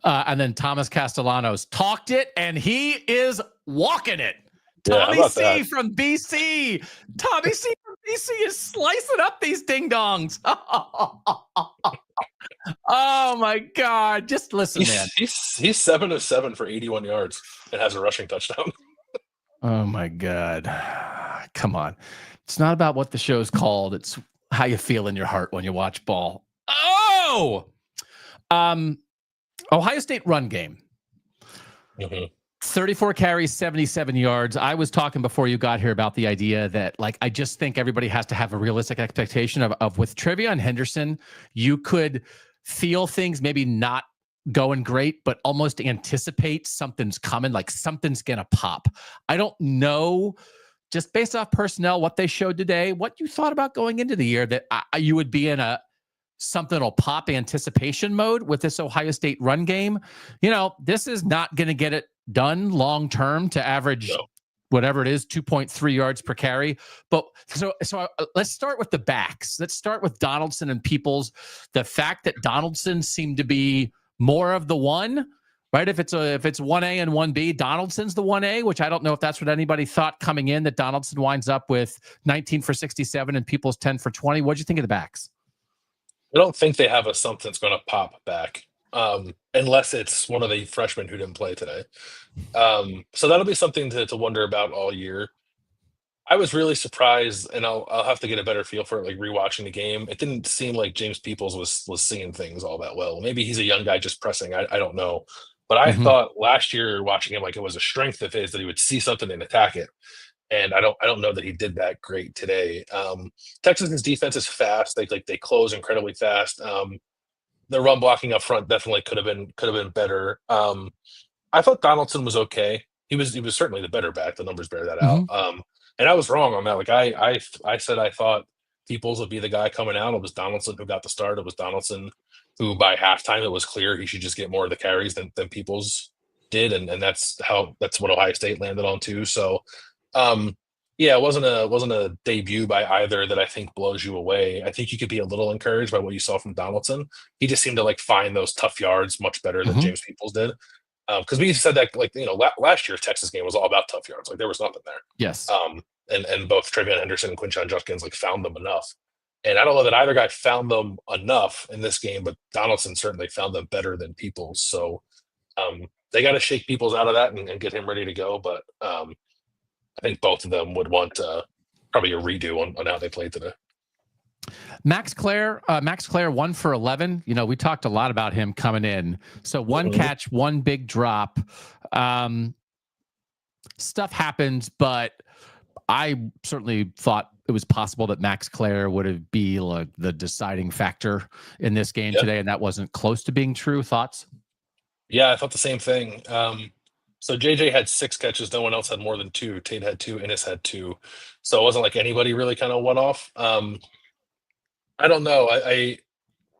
And then Thomas Castellanos talked it, and he is walking it. Tommy C from BC. Tommy C from BC is slicing up these ding-dongs. Oh, my God. Just listen, man. He's 7 of 7 for 81 yards and has a rushing touchdown. Oh, my God. Come on. It's not about what the show's called. It's how you feel in your heart when you watch ball. Oh! Ohio State run game. 34 carries, 77 yards. I was talking before you got here about the idea that I just think everybody has to have a realistic expectation of with Trivia and Henderson, you could feel things maybe not going great, but almost anticipate something's coming, something's going to pop. I don't know, just based off personnel, what they showed today, what you thought about going into the year, that you would be in a something will pop anticipation mode with this Ohio State run game. This is not going to get it done long term to average whatever it is, 2.3 yards per carry. But so let's start with the backs. Let's start with Donaldson and Peoples. The fact that Donaldson seemed to be more of the one, right? If it's 1A and 1B, Donaldson's the 1A, which I don't know if that's what anybody thought coming in, that Donaldson winds up with 19 for 67 and Peoples 10 for 20. What'd you think of the backs? I don't think they have something that's going to pop back, unless it's one of the freshmen who didn't play today. So that'll be something to wonder about all year. I was really surprised, and I'll have to get a better feel for it, rewatching the game. It didn't seem like James Peoples was seeing things all that well. Maybe he's a young guy just pressing. I don't know. But I thought last year watching him, it was a strength of his that he would see something and attack it. And I don't know that he did that great today. Texas's defense is fast. They close incredibly fast. The run blocking up front definitely could have been better. I thought Donaldson was okay. He was certainly the better back. The numbers bear that out. And I was wrong on that. I said I thought Peoples would be the guy coming out. It was Donaldson who got the start. It was Donaldson who by halftime it was clear he should just get more of the carries than Peoples did, and that's what Ohio State landed on too. So. It wasn't a debut by either that I think blows you away. I think you could be a little encouraged by what you saw from Donaldson. He just seemed to find those tough yards much better than James Peoples did. Because we said that last year's Texas game was all about tough yards. There was nothing there. Yes. And both Trevion Henderson and Quinshon Judkins found them enough. And I don't know that either guy found them enough in this game, but Donaldson certainly found them better than Peoples. So they got to shake Peoples out of that and get him ready to go. But I think both of them would want probably a redo on how they played today. Max Clare 1 for 11. We talked a lot about him coming in. So one catch, one big drop. Stuff happens, but I certainly thought it was possible that Max Clare would be the deciding factor in this game today, and that wasn't close to being true. Thoughts? Yeah, I thought the same thing. So JJ had 6 catches. No one else had more than 2. Tate had 2. Ennis had 2. So it wasn't like anybody really kind of went off. I don't know. I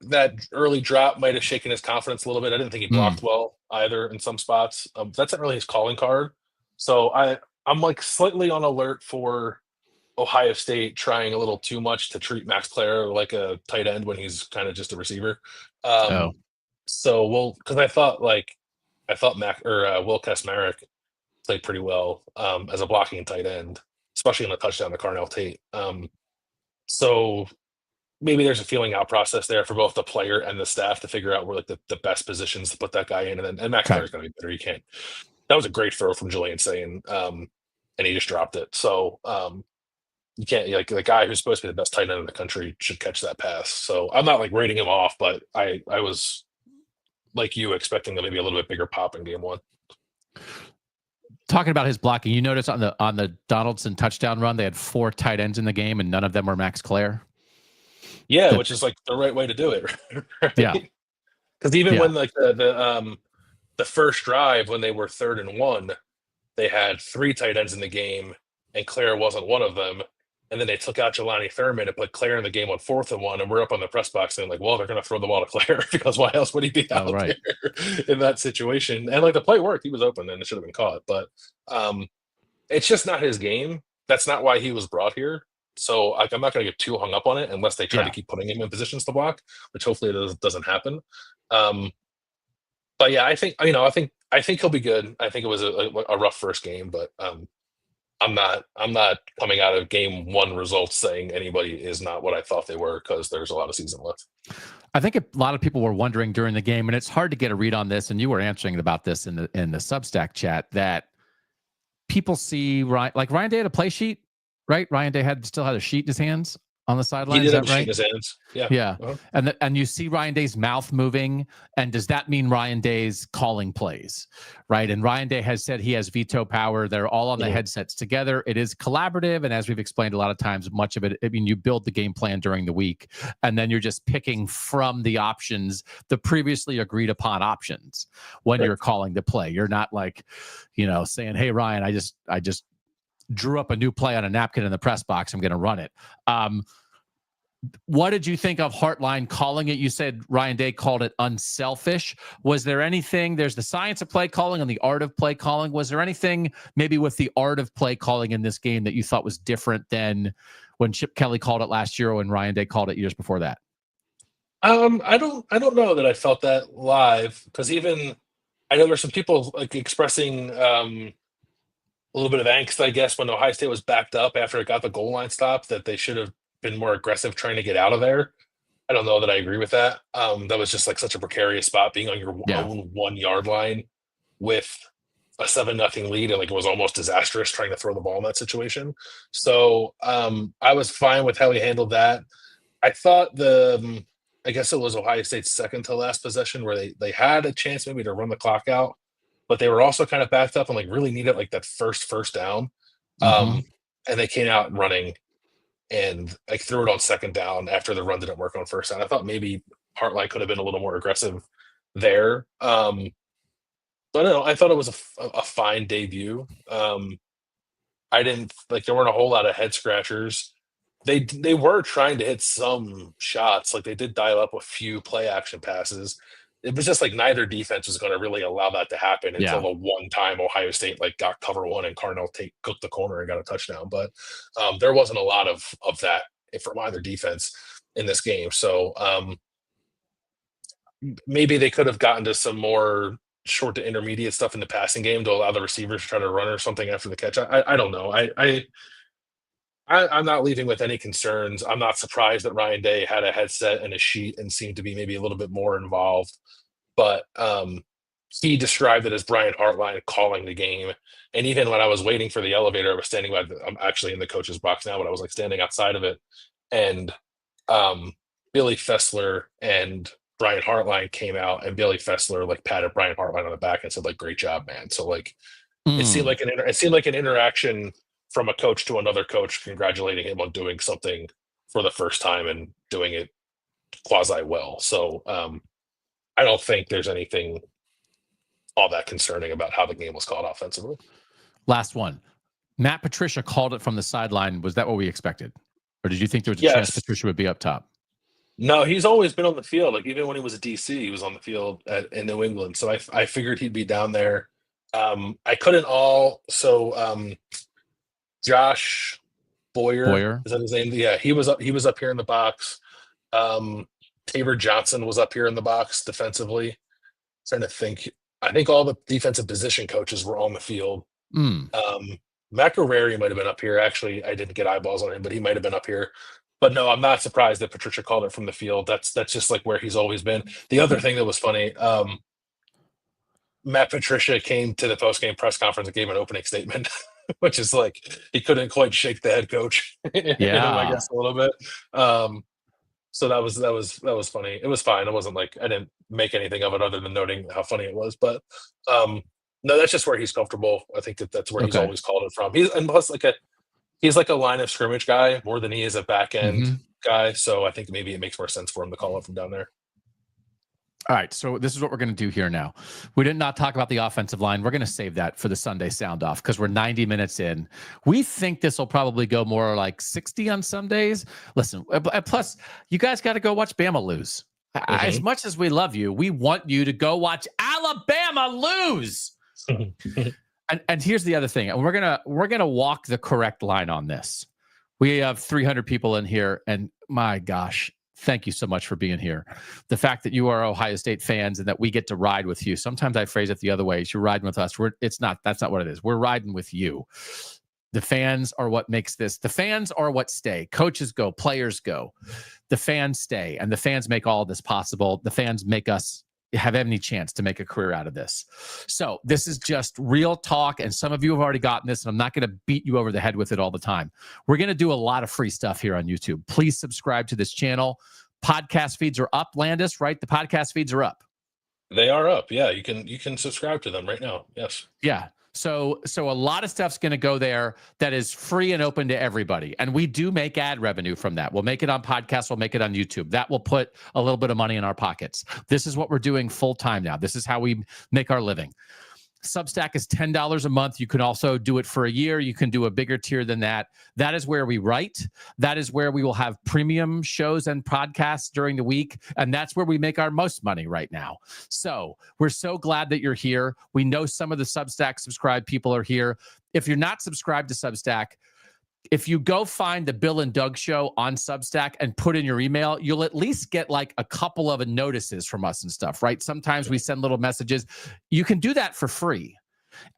that early drop might have shaken his confidence a little bit. I didn't think he blocked well either in some spots. That's not really his calling card. So I'm like slightly on alert for Ohio State trying a little too much to treat Max Clare like a tight end when he's kind of just a receiver. Oh, So because I thought Will Kesmerick played pretty well as a blocking tight end, especially in the touchdown to Carnell Tate. So maybe there's a feeling out process there for both the player and the staff to figure out where like the best positions to put that guy in, and Max Clare is going to be better. You can't. That was a great throw from Julian Sayin, and he just dropped it. So you can't like the guy who's supposed to be the best tight end in the country should catch that pass. So I'm not like rating him off, but I was like you expecting maybe a little bit bigger pop in game 1. Talking about his blocking, you notice on the Donaldson touchdown run, they had 4 tight ends in the game, and none of them were Max Clare. Yeah, which is like the right way to do it. Right? Yeah, because even when like the first drive when they were 3rd and 1, they had 3 tight ends in the game, and Clare wasn't one of them. And then they took out Jelani Thurman and put Clare in the game on 4th and 1, and we're up on the press box saying like, well, they're going to throw the ball to Clare because why else would he be out there in that situation? And like the play worked, he was open and it should have been caught, but it's just not his game. That's not why he was brought here. So like, I'm not going to get too hung up on it unless they try to keep putting him in positions to block, which hopefully it doesn't happen. But yeah, I think he'll be good. I think it was a rough first game, but I'm not coming out of game 1 results saying anybody is not what I thought they were, because there's a lot of season left. I think a lot of people were wondering during the game, and it's hard to get a read on this, and you were answering about this in the Substack chat, that people see Ryan Day had a play sheet, right? Ryan Day still had a sheet in his hands on the sideline. He did is have that a sheet right? in his hands. Yeah. Yeah. Uh-huh. And you see Ryan Day's mouth moving. And does that mean Ryan Day's calling plays? Right. And Ryan Day has said he has veto power. They're all on the headsets together. It is collaborative. And as we've explained a lot of times, much of it, I mean, you build the game plan during the week, and then you're just picking from the options, the previously agreed upon options when you're calling the play. You're not like, saying, hey, Ryan, I just drew up a new play on a napkin in the press box. I'm going to run it. What did you think of Hartline calling it? You said Ryan Day called it unselfish. Was there anything, there's the science of play calling and the art of play calling. Was there anything maybe with the art of play calling in this game that you thought was different than when Chip Kelly called it last year or when Ryan Day called it years before that? I don't know that I felt that live, because even I know there's some people like expressing a little bit of angst, I guess, when Ohio State was backed up after it got the goal line stop, that they should have been more aggressive trying to get out of there. I don't know that I agree with that. That was just like such a precarious spot, being on your own 1 yard line with a 7-0 lead, and like it was almost disastrous trying to throw the ball in that situation. So I was fine with how he handled that. I thought I guess it was Ohio State's second to last possession where they had a chance maybe to run the clock out, but they were also kind of backed up and like really needed like that first down. And they came out running and like threw it on 2nd down after the run didn't work on 1st down. I thought maybe Hartline could have been a little more aggressive there. But no, I thought it was a fine debut. I didn't like, there weren't a whole lot of head scratchers. They were trying to hit some shots. Like they did dial up a few play action passes. It was just like neither defense was going to really allow that to happen until the one time Ohio State like got cover 1 and Carnell Tate cooked the corner and got a touchdown. But there wasn't a lot of that from either defense in this game. So maybe they could have gotten to some more short to intermediate stuff in the passing game to allow the receivers to try to run or something after the catch. I don't know. I'm not leaving with any concerns. I'm not surprised that Ryan Day had a headset and a sheet and seemed to be maybe a little bit more involved. But he described it as Brian Hartline calling the game. And even when I was waiting for the elevator, I was standing by. I'm actually in the coach's box now, but I was like standing outside of it. And Billy Fessler and Brian Hartline came out, and Billy Fessler like patted Brian Hartline on the back and said like, "Great job, man." So like, it seemed like an interaction from a coach to another coach, congratulating him on doing something for the first time and doing it quasi well. So I don't think there's anything all that concerning about how the game was called offensively. Last one. Matt Patricia called it from the sideline. Was that what we expected? Or did you think there was a chance Patricia would be up top? No, he's always been on the field. Like, even when he was a DC, he was on the field in New England. So I figured he'd be down there. I couldn't Josh Boyer, is that his name? Yeah, he was up here in the box. Tabor Johnson was up here in the box defensively. Trying to think. I think all the defensive position coaches were on the field. McElrary might have been up here. Actually, I didn't get eyeballs on him, but he might have been up here. But no, I'm not surprised that Patricia called it from the field. That's just like where he's always been. The other thing that was funny, Matt Patricia came to the postgame press conference and gave an opening statement, which is like he couldn't quite shake the head coach. Yeah, I guess a little bit. So that was funny. It was fine. It wasn't like I didn't make anything of it other than noting how funny it was. But no, that's just where he's comfortable. I think that's where he's always called it from. He's like a line of scrimmage guy more than he is a back end guy. So I think maybe it makes more sense for him to call it from down there. All right, so this is what we're going to do here now. We did not talk about the offensive line. We're going to save that for the Sunday sound off because we're 90 minutes in. We think this will probably go more like 60 on some days. Listen, plus you guys got to go watch Bama lose. As much as we love you, we want you to go watch Alabama lose. And here's the other thing. And we're gonna walk the correct line on this. We have 300 people in here, and my gosh, thank you so much for being here. The fact that you are Ohio State fans and that we get to ride with you. Sometimes I phrase it the other way. You're riding with us. That's not what it is. We're riding with you. The fans are what makes this. The fans are what stay. Coaches go, players go. The fans stay, and the fans make all of this possible. The fans make us have any chance to make a career out of this. So this is just real talk, and some of you have already gotten this, and I'm not going to beat you over the head with it all the time. We're going to do a lot of free stuff here on YouTube. Please subscribe to this channel. Podcast feeds are up, Landis, right? The podcast feeds are up. They are up. Yeah, you can subscribe to them right now. Yes. Yeah. So a lot of stuff's going to go there that is free and open to everybody. And we do make ad revenue from that. We'll make it on podcasts. We'll make it on YouTube. That will put a little bit of money in our pockets. This is what we're doing full time now. This is how we make our living. Substack is $10 a month. You can also do it for a year. You can do a bigger tier than that. That is where we write. That is where we will have premium shows and podcasts during the week. And that's where we make our most money right now. So we're so glad that you're here. We know some of the Substack subscribed people are here. If you're not subscribed to Substack, if you go find the Bill and Doug show on Substack and put in your email, you'll at least get like a couple of notices from us and stuff, right? Sometimes we send little messages. You can do that for free.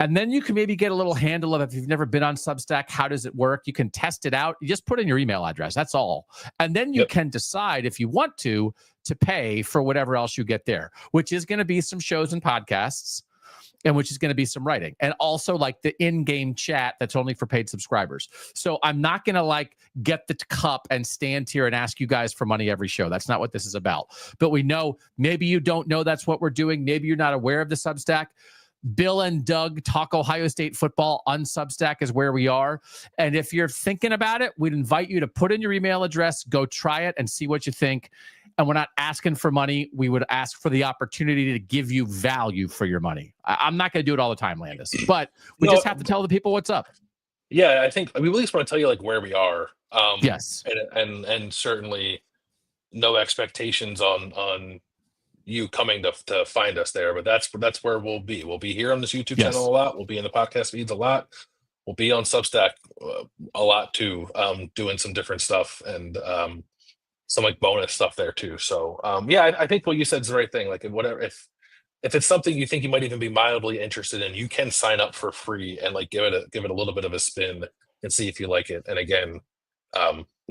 And then you can maybe get a little handle of, if you've never been on Substack, how does it work? You can test it out. You just put in your email address. That's all. And then you can decide if you want to pay for whatever else you get there, which is going to be some shows and podcasts, and which is going to be some writing, and also like the in-game chat that's only for paid subscribers. So I'm not going to like get the cup and stand here and ask you guys for money every show. That's not what this is about. But we know maybe you don't know that's what we're doing. Maybe you're not aware of the Substack. Bill and Doug Talk Ohio State Football on Substack is where we are. And if you're thinking about it, we'd invite you to put in your email address, go try it and see what you think. And we're not asking for money. We would ask for the opportunity to give you value for your money. I'm not going to do it all the time, Landis, but we just have to tell the people what's up. Yeah, I think we at least want to tell you like where we are. Yes. And certainly no expectations on you coming to find us there, but that's where we'll be. We'll be here on this YouTube channel a lot. We'll be in the podcast feeds a lot. We'll be on Substack a lot too, doing some different stuff and some like bonus stuff there too. So yeah, I think what you said is the right thing. Like whatever, if it's something you think you might even be mildly interested in, you can sign up for free and like give it a little bit of a spin and see if you like it. And again,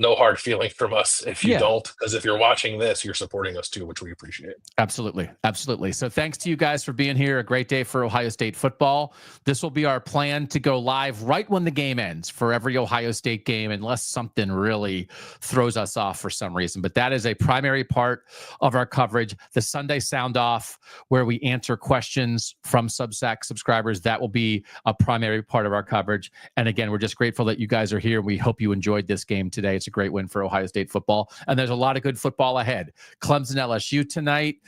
no hard feeling from us if you don't, because if you're watching this, you're supporting us too, which we appreciate. Absolutely. Absolutely. So thanks to you guys for being here. A great day for Ohio State football. This will be our plan to go live right when the game ends for every Ohio State game, unless something really throws us off for some reason. But that is a primary part of our coverage. The Sunday Sound Off, where we answer questions from Substack subscribers, that will be a primary part of our coverage. And again, we're just grateful that you guys are here. We hope you enjoyed this game today. It's a great win for Ohio State football. And there's a lot of good football ahead. Clemson, LSU tonight.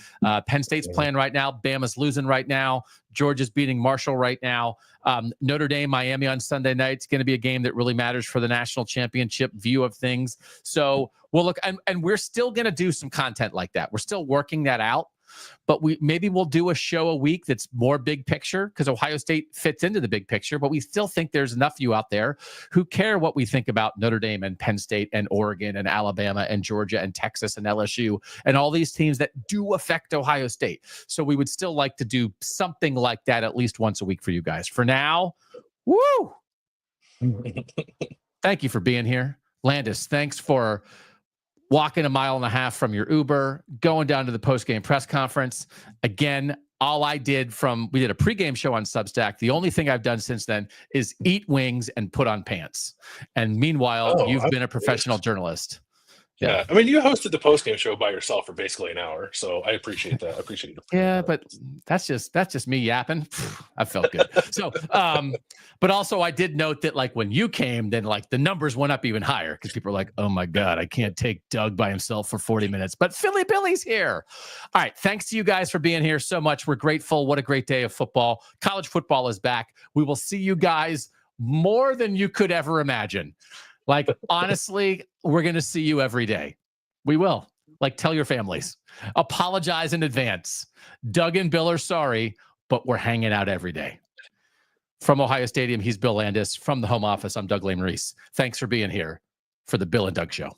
Penn State's playing right now. Bama's losing right now. Georgia's beating Marshall right now. Notre Dame, Miami on Sunday night. It's going to be a game that really matters for the national championship view of things. So we'll look, and we're still going to do some content like that. We're still working that out. But we'll do a show a week that's more big picture, because Ohio State fits into the big picture. But we still think there's enough of you out there who care what we think about Notre Dame and Penn State and Oregon and Alabama and Georgia and Texas and LSU and all these teams that do affect Ohio State. So we would still like to do something like that at least once a week for you guys. For now, woo! Thank you for being here. Landis, thanks for walking 1.5 miles from your Uber, going down to the post-game press conference. Again, all I did we did a pregame show on Substack. The only thing I've done since then is eat wings and put on pants. And meanwhile, you've been a professional journalist. Yeah. I mean, you hosted the postgame show by yourself for basically an hour. So I appreciate that. I appreciate it. Yeah, but that's just me yapping. I felt good. So, but also I did note that like when you came, then like the numbers went up even higher because people are like, oh my God, I can't take Doug by himself for 40 minutes. But Philly Billy's here. All right. Thanks to you guys for being here so much. We're grateful. What a great day of football. College football is back. We will see you guys more than you could ever imagine. Like, honestly, we're going to see you every day. We will. Like, tell your families. Apologize in advance. Doug and Bill are sorry, but we're hanging out every day. From Ohio Stadium, he's Bill Landis. From the home office, I'm Doug Lesmerises. Thanks for being here for the Bill and Doug Show.